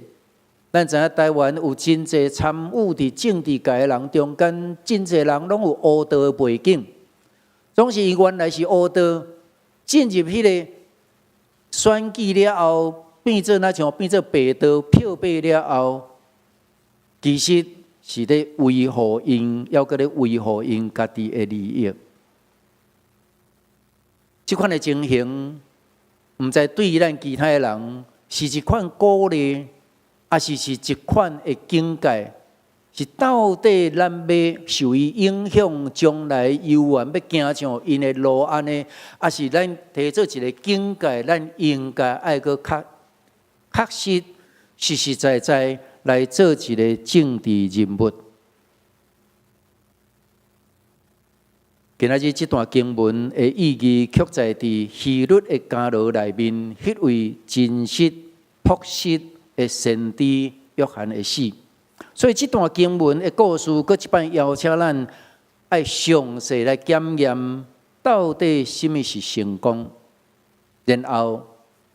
咱知影台湾有真侪参与伫政治界的人中间，真侪人拢有黑道的背景，总是因原来是黑道，进入迄个选举了后。变做那像变做白道票买了后，其实是咧维护因，要搁咧维护因家己的利益。这款的情形，毋知对于咱其他的人是一款鼓励，还是一款的警戒？是到底咱要受伊影响，将来犹原要行上因的路安呢？还是咱提做一个警戒？咱应该爱搁确实、实实在在来做一个政治人物。今仔日这段经文的意义，却在伫希律的家牢内面，迄位真实朴实的先知约翰的死。所以这段经文的故事，搁一摆邀请咱爱详细来检验，到底什么是成功，然后。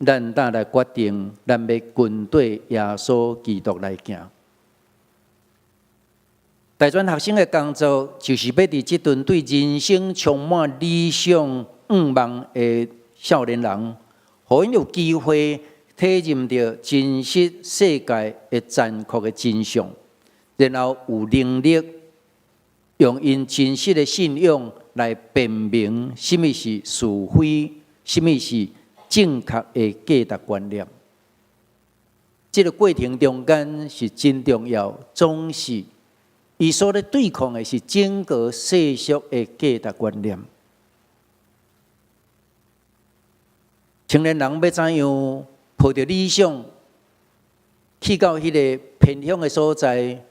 咱当来决定，咱要跟对耶稣基督来行。大专学生的工作，就是要伫这顿对人生充满理想愿望的少年人，互因有机会体验到真实世界的残酷的真相，然后有能力用因真实的信仰来辨明什么是是非，什么是。正确的价值观念，这个过程中间是真重要。总是伊所咧对抗的是整个世俗的价值观念。青年人要怎样抱着理想，去到迄个偏乡的所在，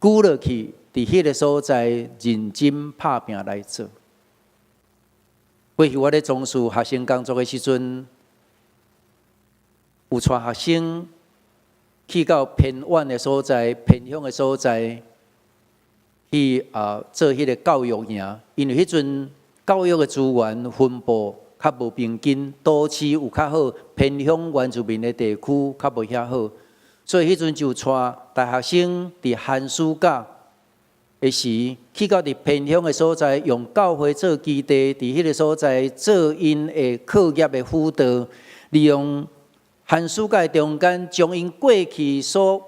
久落去，伫迄个所在认真拍拼来做。过去我咧从事学生工作的时阵，有带学生去到偏远的所在、偏乡的所在，去做迄个教育营。因为迄阵教育的资源分布较无平均，都市有较好，偏乡原住民的地区较无遐好，所以迄阵就带大学生伫寒暑假的时，去到伫偏乡的所在，用教会做基地，伫迄个所在做因的课业的辅导，利用寒暑假中间，将因过去所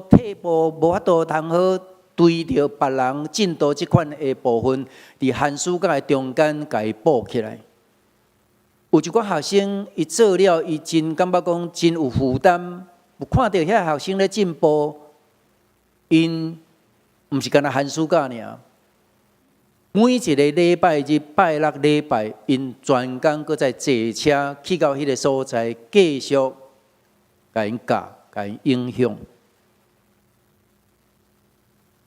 退步无法度通好对着别人进度即款的部分，伫寒暑假的中间，甲伊补起来。有一寡学生，伊做了，伊真感觉讲真有负担。有看到遐学生咧进步，因毋是干那寒暑假尔，每一个礼拜日、拜六、礼拜，因全工搁再坐车去到迄个所在，继续甲因教、甲因影响。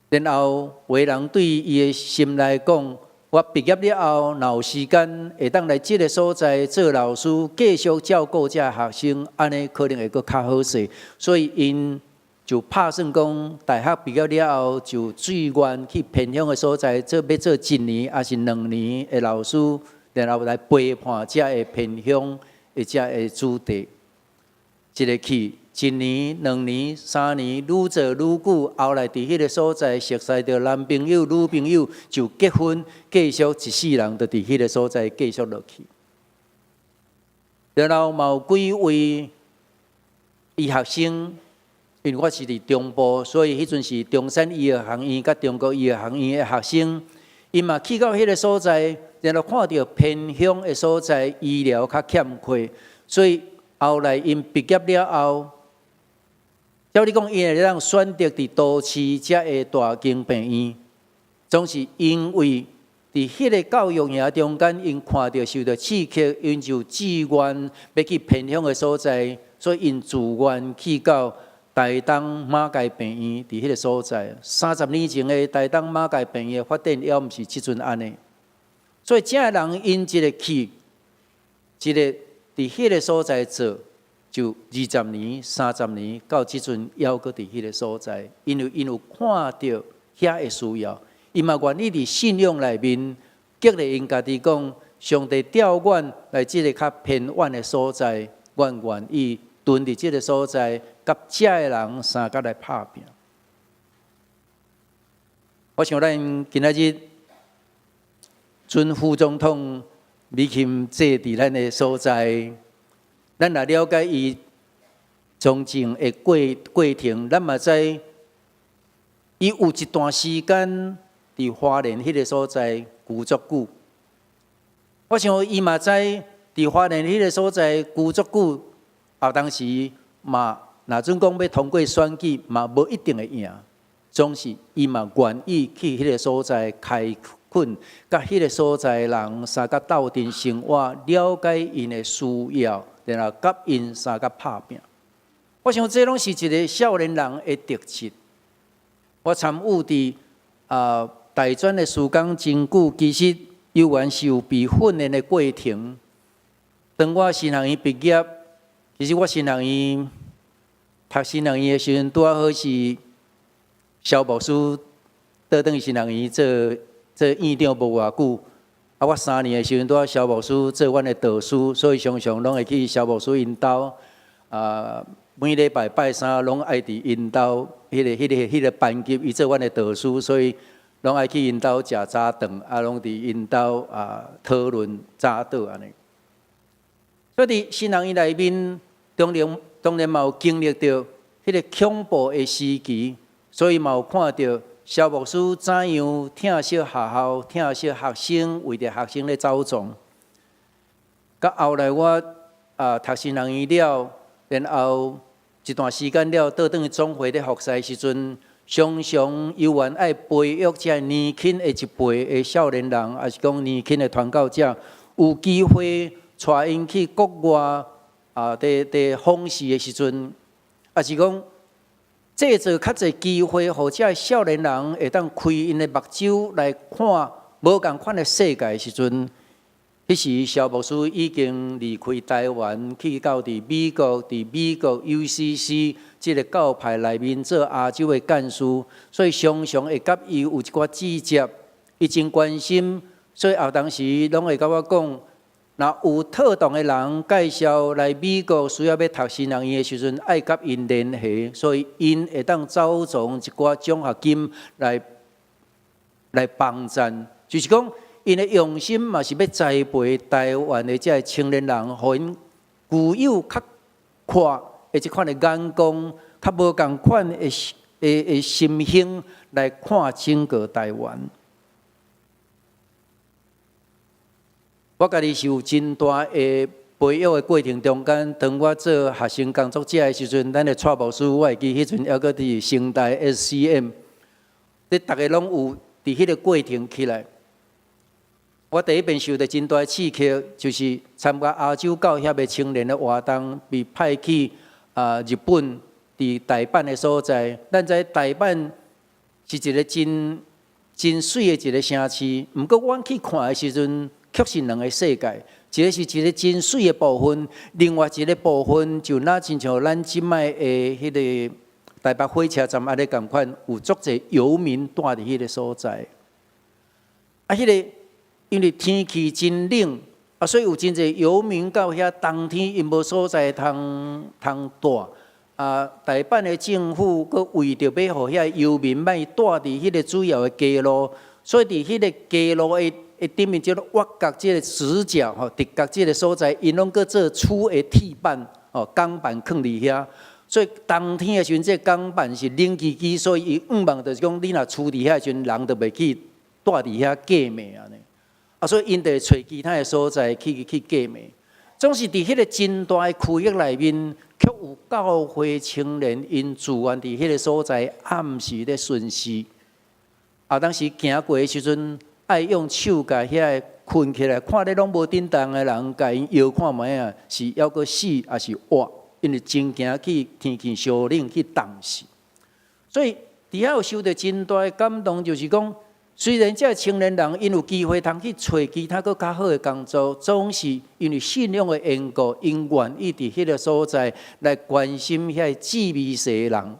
然后为人对伊的心来讲，我毕业了后，若有时间会当来即个所在做老师，继续照顾这学生，安尼可能会搁较好势。所以因就打算讲，大学毕业了后，就志愿去偏乡的所在，要做1年还是2年的老师，然后来陪伴这个偏乡的这个子弟，一个去。1年、2年、3年，愈做愈久，后来伫迄个所在熟悉着男朋友、女朋友，就结婚，继续一世人就伫迄个所在继续落去。然后嘛有几位医学生，因为我是伫中部，所以迄阵是中山医学学院甲中国医学学院的学生，因嘛去到迄个所在，然后看到偏乡的所在医疗较欠缺，所以后来因毕业了后。照你讲，伊会当选择伫都市遮个大型病院，总是因为伫迄个教育营中间，因看到受到刺激，因就志愿要去偏乡的所在，所以因自愿去到台东马偕病院伫迄个所在。30年前的台东马偕病院发展也毋是即阵安尼，所以这人因一个去，一个伫迄个所在做。就20年、30年到即阵，还阁伫迄个所在，因为因有看到遐个需要，伊嘛愿意伫信仰内面激励因家己讲，上帝调阮来即个较偏远的所在，阮愿意蹲伫即个所在，甲遮个人三甲来拍拼。我想咱今仔日准副总统李钦坐伫咱的所在。咱来了解伊从政的过程，咱嘛知伊有一段时间伫花莲迄个所在居足久。我想伊嘛知伫花莲迄个所在居足久，当时嘛，若准讲要通过选举，嘛无一定会赢。总是伊嘛愿意去迄个所在开垦，甲迄个所在人三甲斗阵生活，了解因的需要。然后甲因三甲拍拼，我想这拢是一个少年人的特质。我参与伫大专的时间真久，其实犹原是有被训练的过程。当我新学院毕业，其实我新学院读新学院的时阵，拄好是萧牧师倒转新学院做院长无偌久。我3年的时阵，拄啊萧牧师做阮的导师，所以常常拢会去萧牧师因兜。每礼拜拜三拢爱伫因兜，迄个班级，伊做阮的导师，所以拢爱去因兜食早顿，拢伫因兜讨论早祷安尼。所以伫新学院内面，当然嘛有经历到迄个恐怖的时期，所以嘛有看到。萧牧师怎样疼惜学校、疼惜学生，为着学生咧走总。到后来我读新学院了，然后一段时间了，倒转去总会咧服侍时阵，常常犹原爱培育这年轻的一辈的少年人，也是讲年轻的传教者，有机会带因去国外伫访视的时阵，也是讲。制造较侪机会，或者少年人会当开因的目睭来看无共款的世界的时阵，迄时萧牧师已经离开台湾，去到伫美国UCC 这个教派内面做亚洲的干事，所以常常会甲伊有一寡指教，伊真关心，所以后当时拢会甲我讲，那有特动的人介绍来美国需要要读新人院的时阵，爱甲因联系，所以因会当走从一寡奖学金来帮衬，就是讲因的用心嘛是要栽培台湾的这青年人，互因具有较阔的即款的眼光，较无共款的心胸来看整个台湾。我家己是有真大的培育的过程中间，当我做学生工作者的时阵，咱的蔡牧师，我会记迄阵还搁伫成大 SCM， 你逐个拢有伫迄个过程起来。我第一遍受到真大的刺激，就是参加亚洲教协的青年的活动，被派去日本伫大阪的所在。咱知大阪是一个真水的一个城市，毋过阮去看的时阵，却是两个世界。一个是一个真水的部分，另外一个部分就那亲像咱即摆的迄个台北火车站安尼共款，有足侪游民住伫迄个所在。迄个因为天气真冷，所以有真侪游民到遐冬天因无所在通住。台北的政府佮为着要互遐游民莫住伫迄个主要的街路，所以伫迄个街路的顶面叫做挖角即个死角直角即个所在，因拢佮做粗的铁板钢板放伫遐。所以冬天的时阵，这钢板是冷叽叽，所以伊望就是讲，你若厝伫遐时阵，人就袂去住伫遐过暝安尼。所以因得找其他的所在去过暝。总是伫迄个真大的区域内面，却有教会青年因自愿伫迄个所在暗时咧巡视。当时行过的时阵，爱用手甲遐困起来，看咧拢无振动的人，甲因摇看卖啊，是还阁死还是活？因为真惊去天气烧冷去冻死。所以伫遐有受到真大的感动，就是讲。虽然这青年人因有机会通去找其他更较好的工作，总是因为信仰的缘故，因愿意伫迄个所在来关心遐志未逝的人，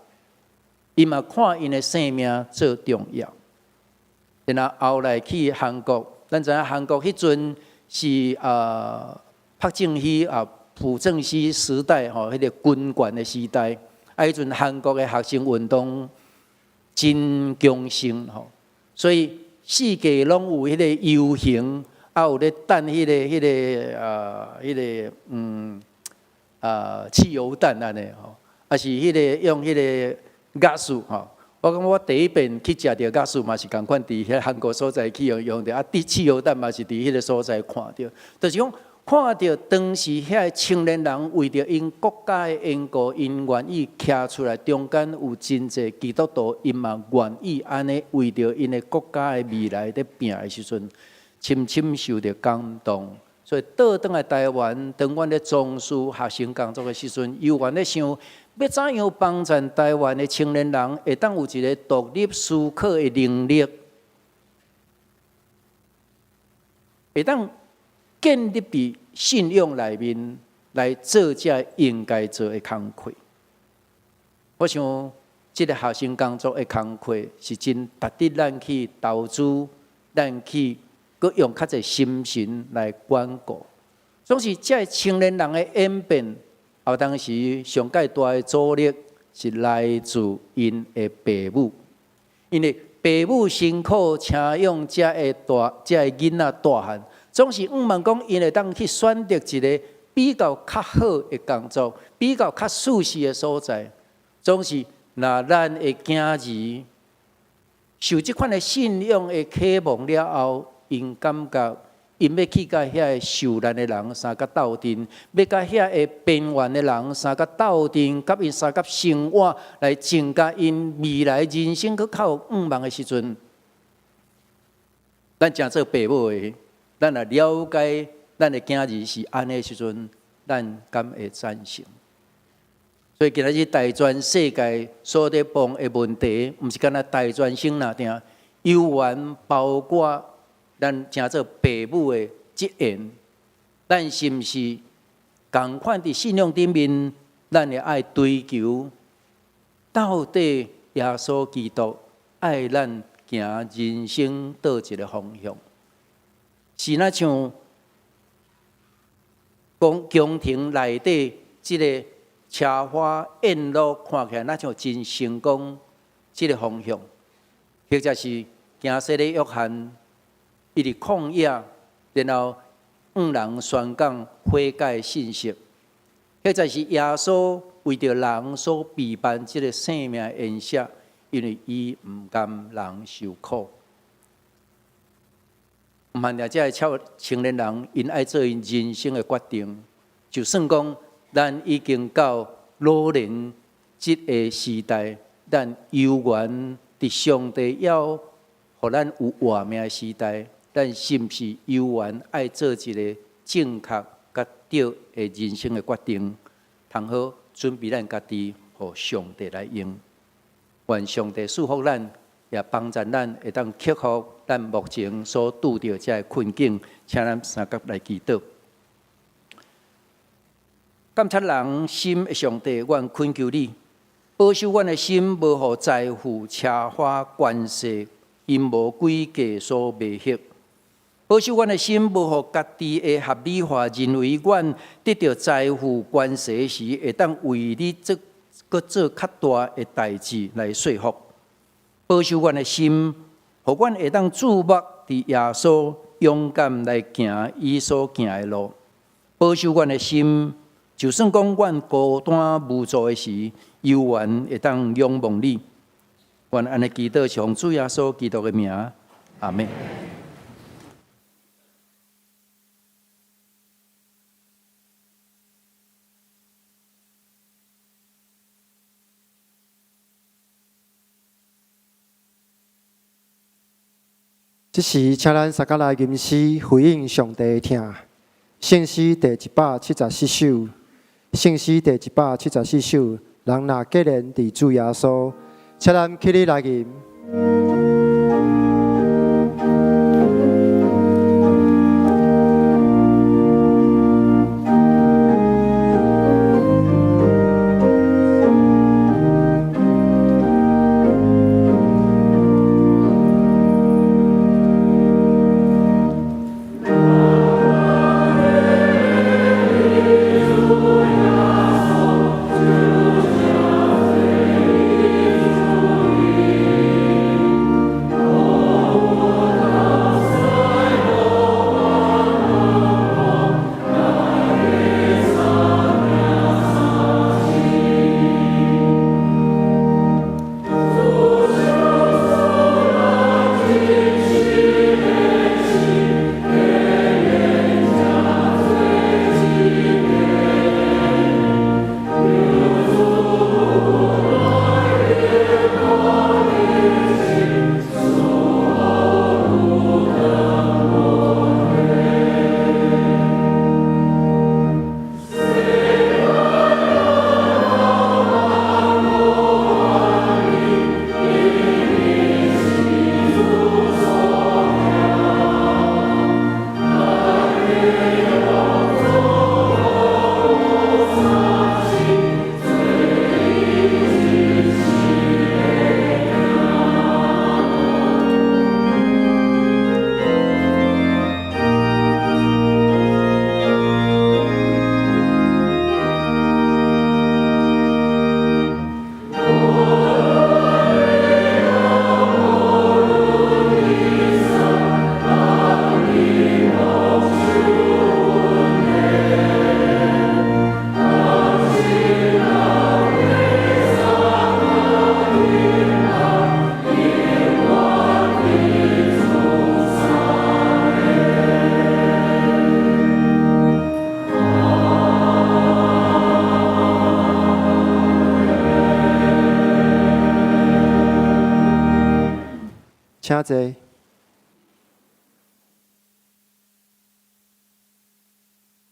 伊嘛看因的生命最重要。然后来去韩国，咱知影韩国迄阵是朴正熙朴正熙时代迄个军权的时代，迄阵韩国的学生运动真强盛所以世界拢有迄个游行，有咧弹迄个汽油弹安尼是迄个用迄个压缩我感觉我第一遍去食着压缩嘛是共款伫遐韩国所在去用着汽油弹嘛是伫迄个所在看着，就是讲看到当时遐青年人为着因国家的缘故，因愿意徛出来，中间有真侪基督徒，因嘛愿意安尼为着因的国家的未来在拼的时阵，深深受到感动。所以倒转来台湾，当阮咧从事学生工作的时阵，又愿咧想要怎样帮助台湾的青年人，会当有一个独立思考的能力，会当。建立伫信仰内面来做这应该做的工课。我想，这个学生工作的工课是真值得咱去投资，咱去佮用较侪心神来管顾。总是这青年人的演变，当时上界大的阻力是来自因的父母，因为父母辛苦请养这个囡仔大汉。总是望讲，因会当去选择一个比较较好的工作，比较较舒适的所在。总是，那咱的囝儿受这款的信仰的启蒙了后，因感觉因要去甲遐受难的人相甲斗阵，要甲遐个边缘的人相甲斗阵，甲因相甲生活来增加因未来人生去较有望的时阵，咱诚做父母的。咱也了解咱的囝儿是安尼时阵，咱敢会赞成。所以今日大全世界所在碰的问题，毋是干那大全省那定，犹原包括咱诚做父母的责任。咱是毋是共款伫信仰顶面，咱会爱追求到底耶稣基督爱咱行人生倒一个方向？是那像宫廷内底即个车花宴乐看起来，那像真成功。即个方向，或者是行说的约翰，伊伫旷野，然后人宣讲悔改信息，或者是耶稣为着人所备办即个生命宴席，因为伊毋甘人受苦。毋限定这个青年人，因爱做因人生的决定，就算讲咱已经到老年即个时代。咱犹原伫上帝要互咱有活命的时代，咱是毋是犹原爱做一个正确甲对的人生的决定，通好准备咱家己，互上帝来用。愿上帝祝福咱，也帮助咱会当克服咱目前所拄着这个困境。请咱三甲来祈祷。感谢人心的上帝，愿恳求你。保守阮的心，无互财富、车花、权势、因无诡计所迷惑；保守阮的心，无互家己的合理化，认为阮得到财富、权势时，会当为你搁做较大的代志来说服。保守阮的心，互阮会当注目伫耶稣，勇敢来行伊所行的路。保守阮的心，就算讲阮孤单无助的时，犹原会当仰望你，愿安尼祈祷，上主耶稣基督的名，阿门。这时，请咱三甲来吟诗回应上帝的听。圣诗第174首，圣诗第174首。人若结连伫主耶稣，请咱起立来吟。请坐。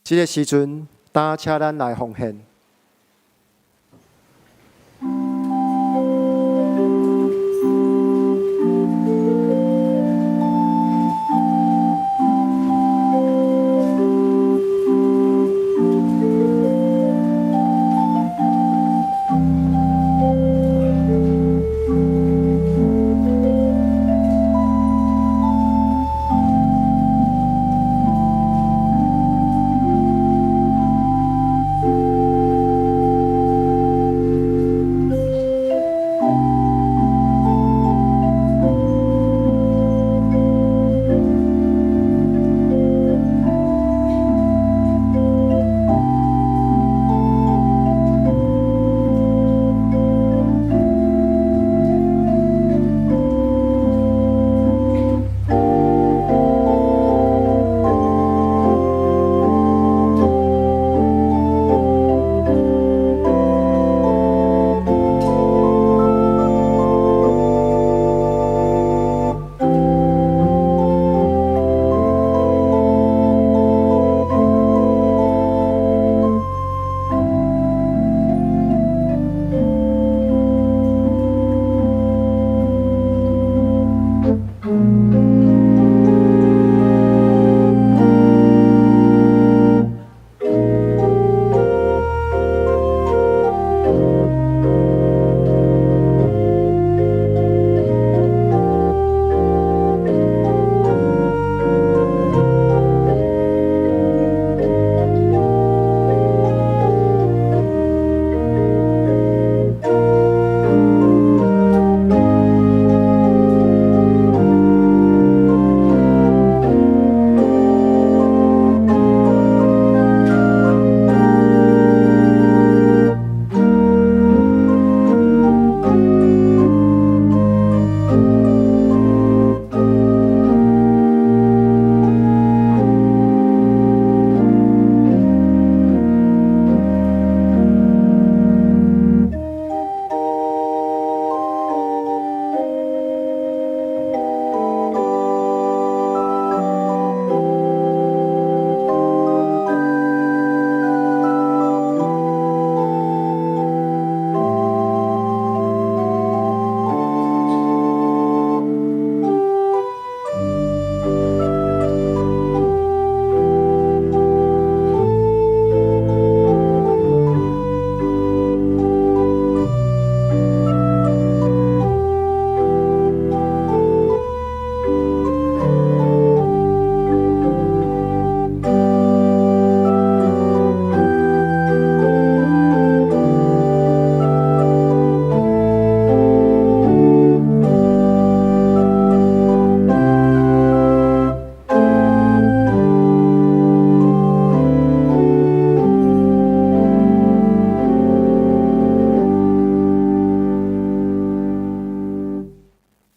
这个时阵，当请咱来奉献。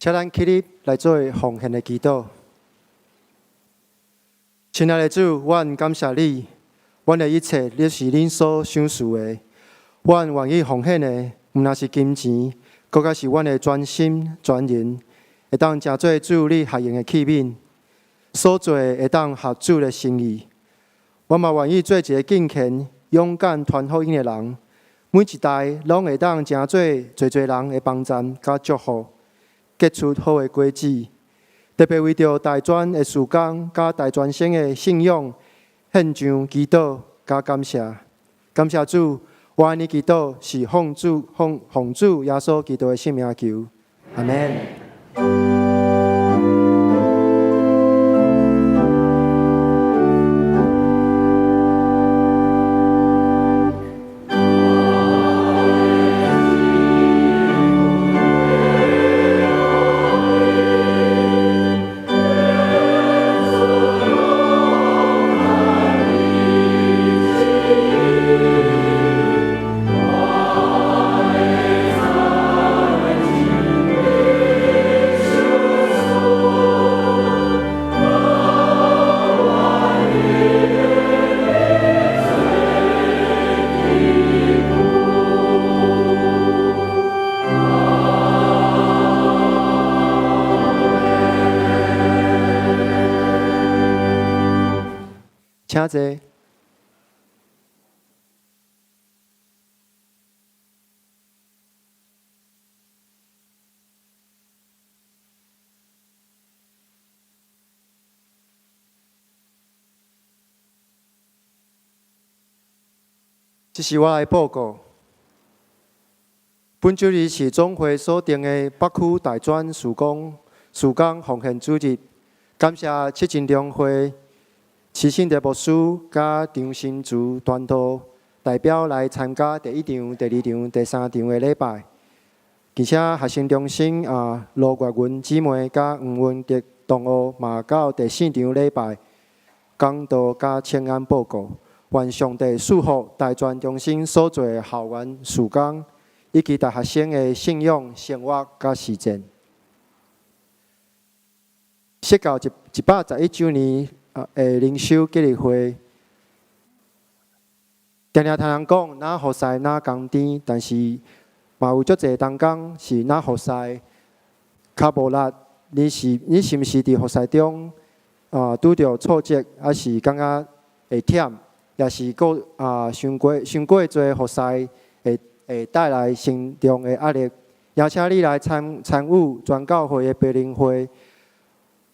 请咱起立来做奉献的祈祷。亲爱的主，阮感谢你，阮的一切你是恁所赏赐的。阮愿意奉献的，毋若是金钱，搁较是阮的专心专人，会当真做主你合用的器皿，所做会当合主的心意。我嘛愿意做一个敬虔、勇敢传福音的人，每一代拢会当真做侪人的帮衬甲祝福，结出好的果子。特别为着大专的事工甲大专生的信仰，献上祈祷甲感谢。感谢主，我安尼祈祷是奉主耶稣基督的圣名求，阿门。请坐。这是我的报告。本周日是总会所定的北区大专事工奉献主日，感谢七进中会、慈信的牧师甲张新竹团队代表来参加第1场、第2场、第3场的礼拜，而且学生中心罗月云姊妹甲黄文德同学嘛到第4场礼拜讲道甲请安报告。愿上帝赐福大专中心所做的校园事工，以及大学生的信仰生活甲实践。设到111周年的灵修纪念会，常常听人讲哪服侍哪工甜，但是嘛有足侪同工是哪服侍较无力。你是毋是伫服侍中拄着挫折，还是感觉会忝？也是个伤过侪服侍会带来心中的压力，邀请你来参与全教会的培灵会，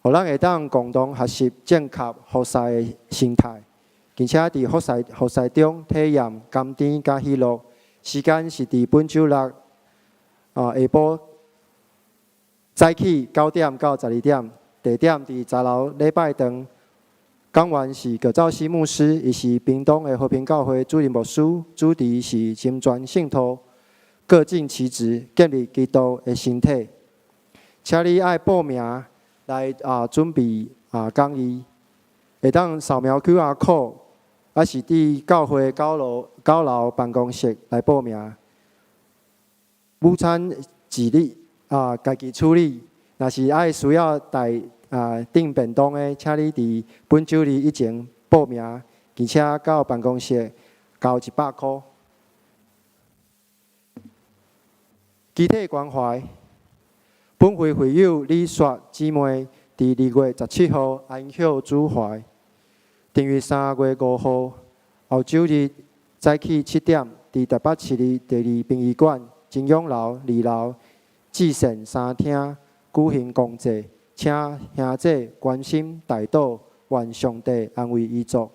互咱会当共同学习正确服侍的心态，并且伫服侍中体验甘甜甲喜乐。时间是伫本周六下晡早起9点到12点，地点伫10楼礼拜堂。讲员是葛兆熙牧师，伊是屏东的和平教会主任牧师，主题是金砖信徒各尽其职，建立基督的身体。请你爱报名来准备讲义，会当扫描 QR code， 还是伫教会九楼办公室来报名。午餐自你家己处理，若是爱需要带订便当的，请你伫本周日以前报名，而且到办公室交100块。集体关怀，本会会友李雪姊妹伫2月17号安享主怀，定于3月5号后周日早起7点，伫台北市立第2殡仪馆金永楼2楼至善3厅举行公祭。请兄姐关心代祷，愿上帝安慰伊族。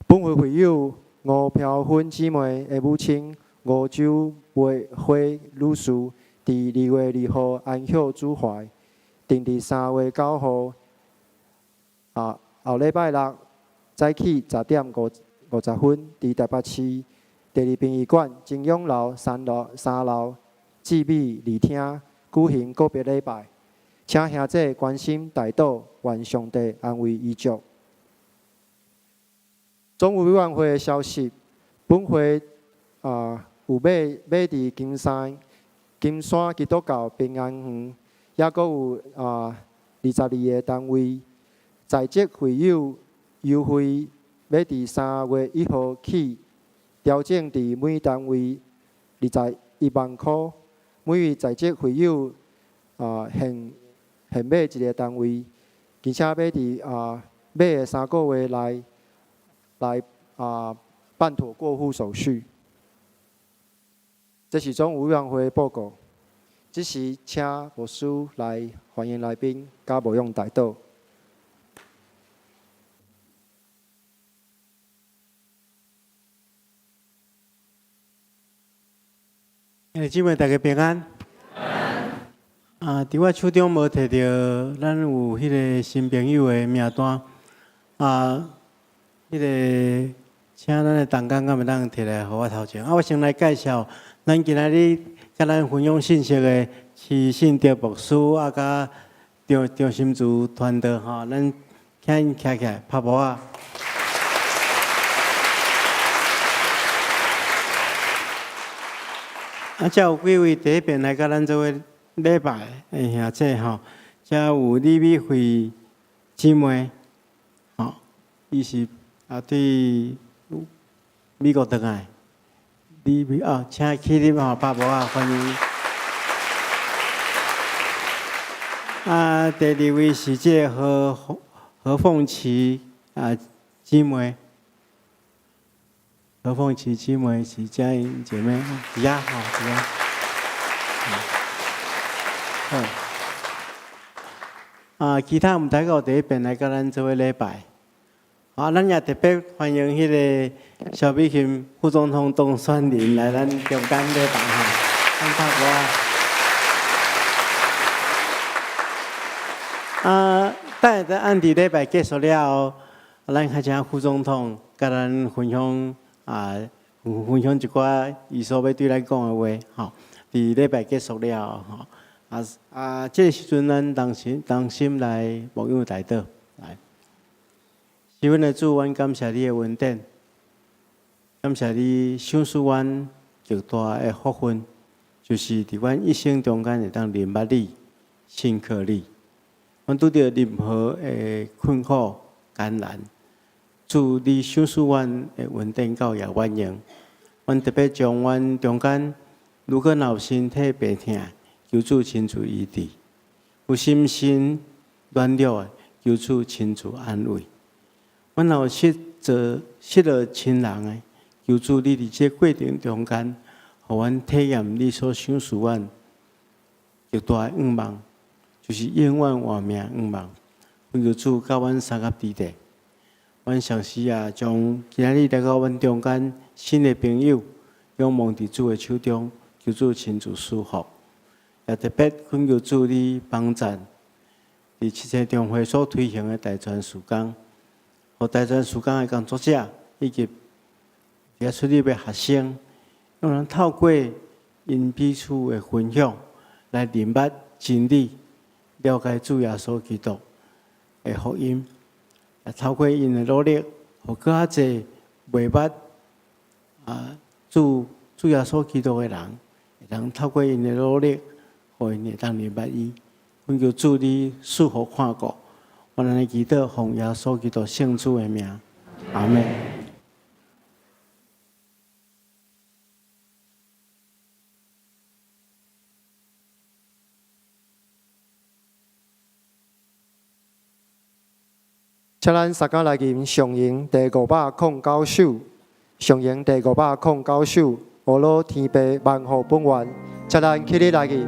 本会会友吴飘芬姊妹的母亲吴周慧女士，伫2月2号安享主怀，定伫3月9号后礼拜六早起10点50分，伫台北市第2殡仪馆金永楼3楼至美2厅举行告别礼拜。请兄姐关心代祷，愿上帝安慰伊族。总务委员会的消息，本会有买伫金山金山基督教平安园，也阁有22个单位，在职会友优惠要伫3月1号起调整伫每单位21万块，每位在职会友现买一个单位，而且要伫买的3个月内来办妥过户手续。这是总委员会报告。这时，请牧师来欢迎来宾，甲牧养带导。姊妹大家平安。伫我手中无摕到，咱有迄个新朋友的名单。迄个，请咱的同工敢会当摕来，互我头前。我先来介绍，咱今仔日甲咱分享信息的是信德牧师甲张心珠团队吼，咱请因徛起来拍鼓啊！才有几位第一遍来甲咱做伙礼拜的兄弟吼，才有李美惠姊妹，吼，伊是对美国倒来，李美请起立吼，拍鼓啊，欢迎。第二位是这何凤琪姊妹。何凤琪姊妹是佳音姐妹，是啊，是啊。其他毋知有第一遍来甲咱做伙礼拜，咱也特别欢迎迄个萧美琴副总统当选人来咱中间礼拜咱拍鼓。等下按伫礼拜结束了后，咱还请副总统甲咱分享。分享一寡伊所要对咱讲的话，吼。伫礼拜结束了吼，这个时阵咱同心来牧养带导来。是阮的主，阮感谢你的恩典，感谢你赏赐阮极大的福分，就是伫阮一生中间会当认捌你、信靠你。阮拄着任何的困苦、艰难。主，你赏赐阮的恩典到也万用，阮特别将阮中间如果有身体病痛，求主亲自医治；有心身软弱的，求主亲自安慰。阮有失落亲人的，求主你伫这过程中间，互阮体验你所赏赐阮极大的愿望，就是永远活命愿望。阮求主甲阮三甲地地。阮上时将今仔日来到阮中间新的朋友，仰望伫主的手中，求主亲自赐福。也特别恳求主你帮助，伫七星中会所推行的大专事工，互大专事工的工作者以及伫出入的学生，让人透过因彼此的分享，来认捌真理，了解主耶稣基督的福音。透过因的努力，互更较侪袂捌主耶稣基督的人，会当透过因的努力，互因会当认捌伊。阮求主你赐福看顾，我安尼祈祷，奉耶稣基督圣主的名，阿门。请咱三甲来吟上营第509首，上营第509首，阿罗天父万福本愿，请咱起立来吟。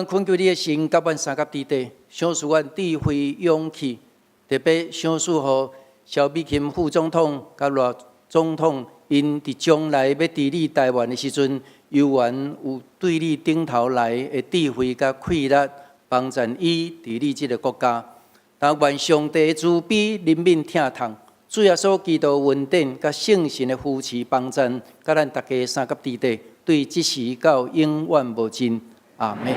恳求你的神，甲阮三甲之地，赏赐阮智慧、勇气，特别赏赐予萧美琴副总统甲罗总统，因伫将来要治理台湾的时阵，犹原有对你顶头来的智慧甲气力，帮助伊治理这个国家。但愿上帝慈悲，人民疼痛，主耶稣基督稳定甲圣神的扶持帮助，甲咱大家三甲之地，对即时到永远无尽。阿门。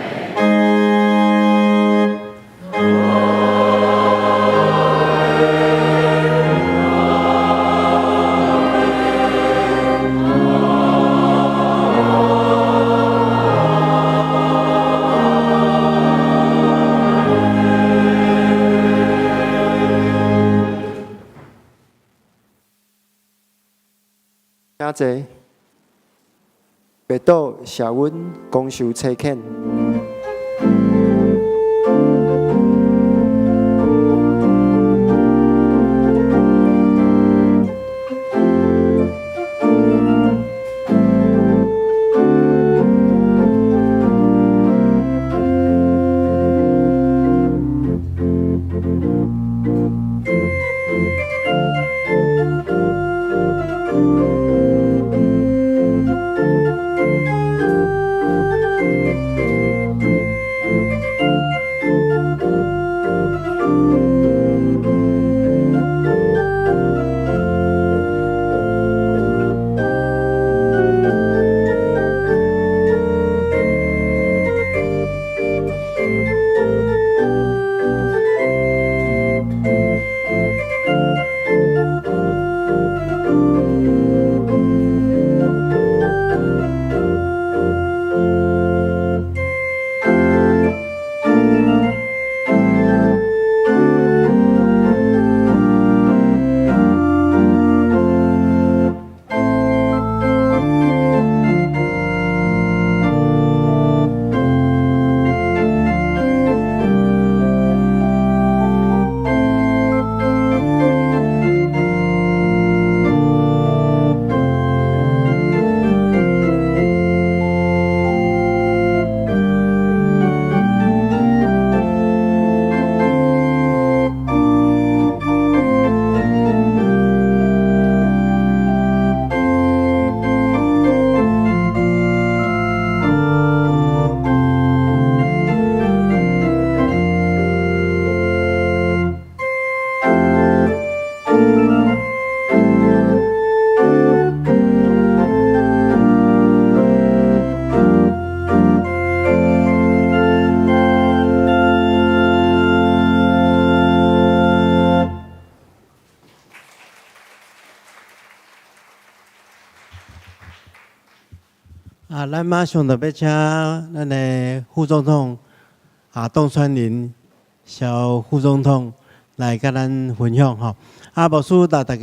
请坐，白岛谢阮公受车恳。咱马上就要请咱的副总统董川林萧副总统来甲咱分享吼。牧师甲大家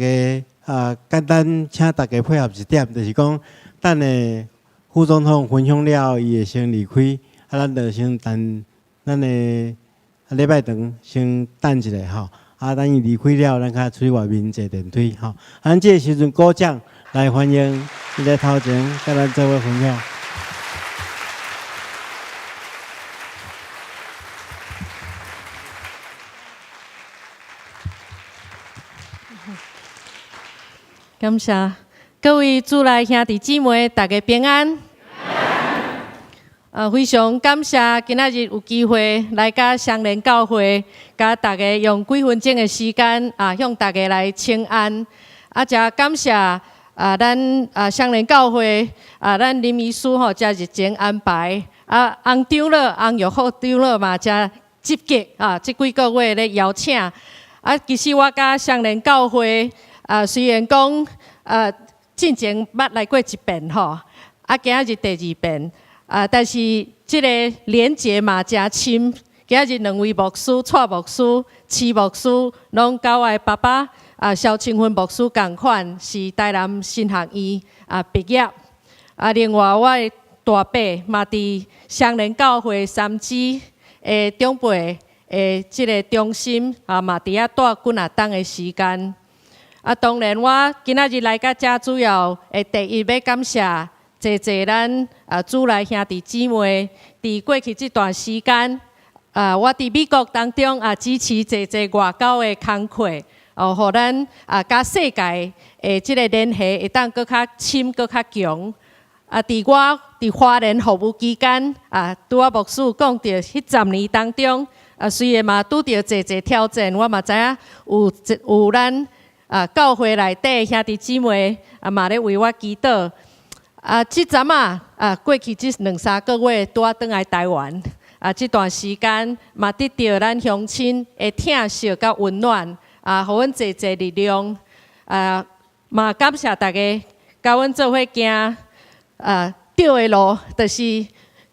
简单请大家配合一点，就是讲等的副总统分享了，伊会先离开，咱就先等咱的礼拜堂先等一下吼。等伊离开了，咱较出去外面坐电梯吼。咱这个时阵鼓掌来欢迎伊在头前甲咱做伙分享。感谢各位主内兄弟姊妹，大家平安。非常感谢今仔日有机会来甲双连教会，甲大家用几分钟的时间向大家来请安。也感谢咱双连教会咱林医师真热情安排。洪长老、洪玉福长老嘛真积极这几个月咧邀请。其实我甲双连教会虽然讲进前捌来过一遍吼，今仔日第二遍。但是这个连结嘛真深，今日两位牧师、蔡牧师、徐牧师，拢甲我的爸爸萧清芬牧师同款，是台南新学院毕业。另外我的大伯嘛伫双连教会三支的长辈的这个中心嘛伫遐待几啊冬的时间。当然我今仔日来到这主要第一要感谢侪咱主内兄弟姊妹，伫过去这段时间，我伫美国当中支持侪外交的工课，互咱甲世界的即个联系会当搁较深、搁较强。伫我伫花莲服务期间，拄牧师讲到迄10年当中，虽然嘛拄着侪挑战，我嘛知影有咱教会内底兄弟姊妹嘛咧为我祈祷。即阵过去即2-3个月拄转来台湾，即段时间嘛得到咱乡亲的疼惜甲温暖，互阮侪力量。嘛感谢大家，甲阮做伙行。对的路，就是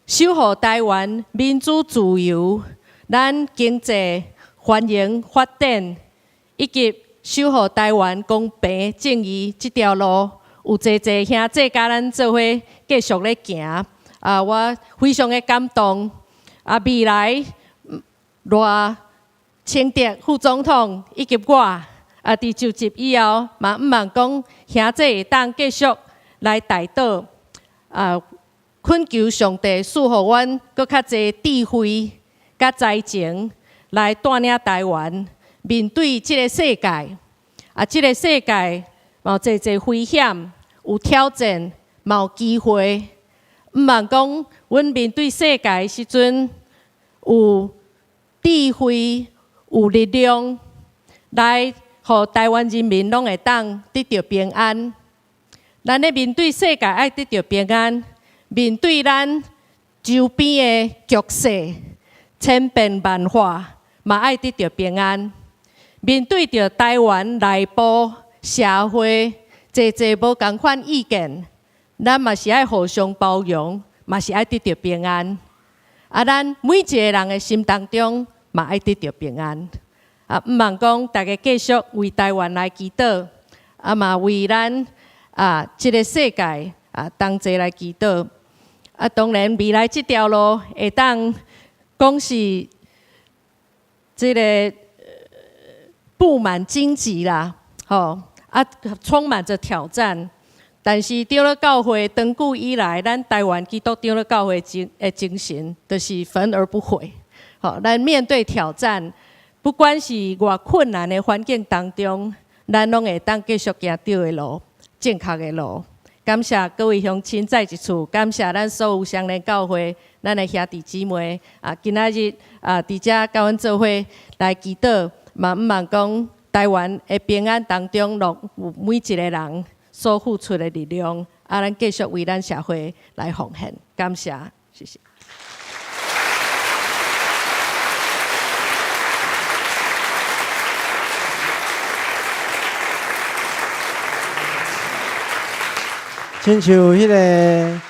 守护台湾民主自由、咱经济繁荣发展，以及守护台湾公平正义这条路，有侪兄弟甲咱做伙继续咧行。我非常的感动。未来赖清德副总统以及我，伫就职以后，嘛毋望讲兄弟会当继续来带导。恳求上帝赐予阮搁较侪智慧、甲才情，来带领台湾面对即个世界。即个世界嘛有侪危险，有挑战，嘛有机会。毋望讲阮面对世界的时阵，有智慧、有力量，来互台湾人民拢会当得到平安。咱咧面对世界爱得到平安，面对咱周边的局势千变万化，嘛爱得到平安。面对着台湾内部社会侪无同款意见，咱嘛是爱互相包容，嘛是爱得到平安。咱每一个人的心当中嘛爱得到平安。毋望讲大家继续为台湾来祈祷，嘛为咱。这个世界同齐来祈祷。当然未来这条路会当讲是这个布满荆棘啦，充满着挑战。但是对了教会长久以来，咱台湾基督对了教会的精神，就是焚而不毁。咱面对挑战，不管是偌困难的环境当中，咱拢会当继续行对的路。正确的路，感谢各位乡亲再一次，感谢咱所有相连教会，咱的兄弟姊妹今仔日伫遮甲阮做伙来祈祷，嘛毋望讲台湾的平安当中，落有每一个人所付出的力量，咱继续为咱社会来奉献，感谢，谢谢。亲像迄个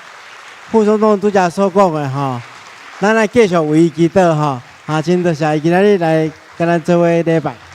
副总统拄则所讲的吼，咱来继续为伊祈祷吼，真多谢伊今仔日来甲咱做伙礼拜。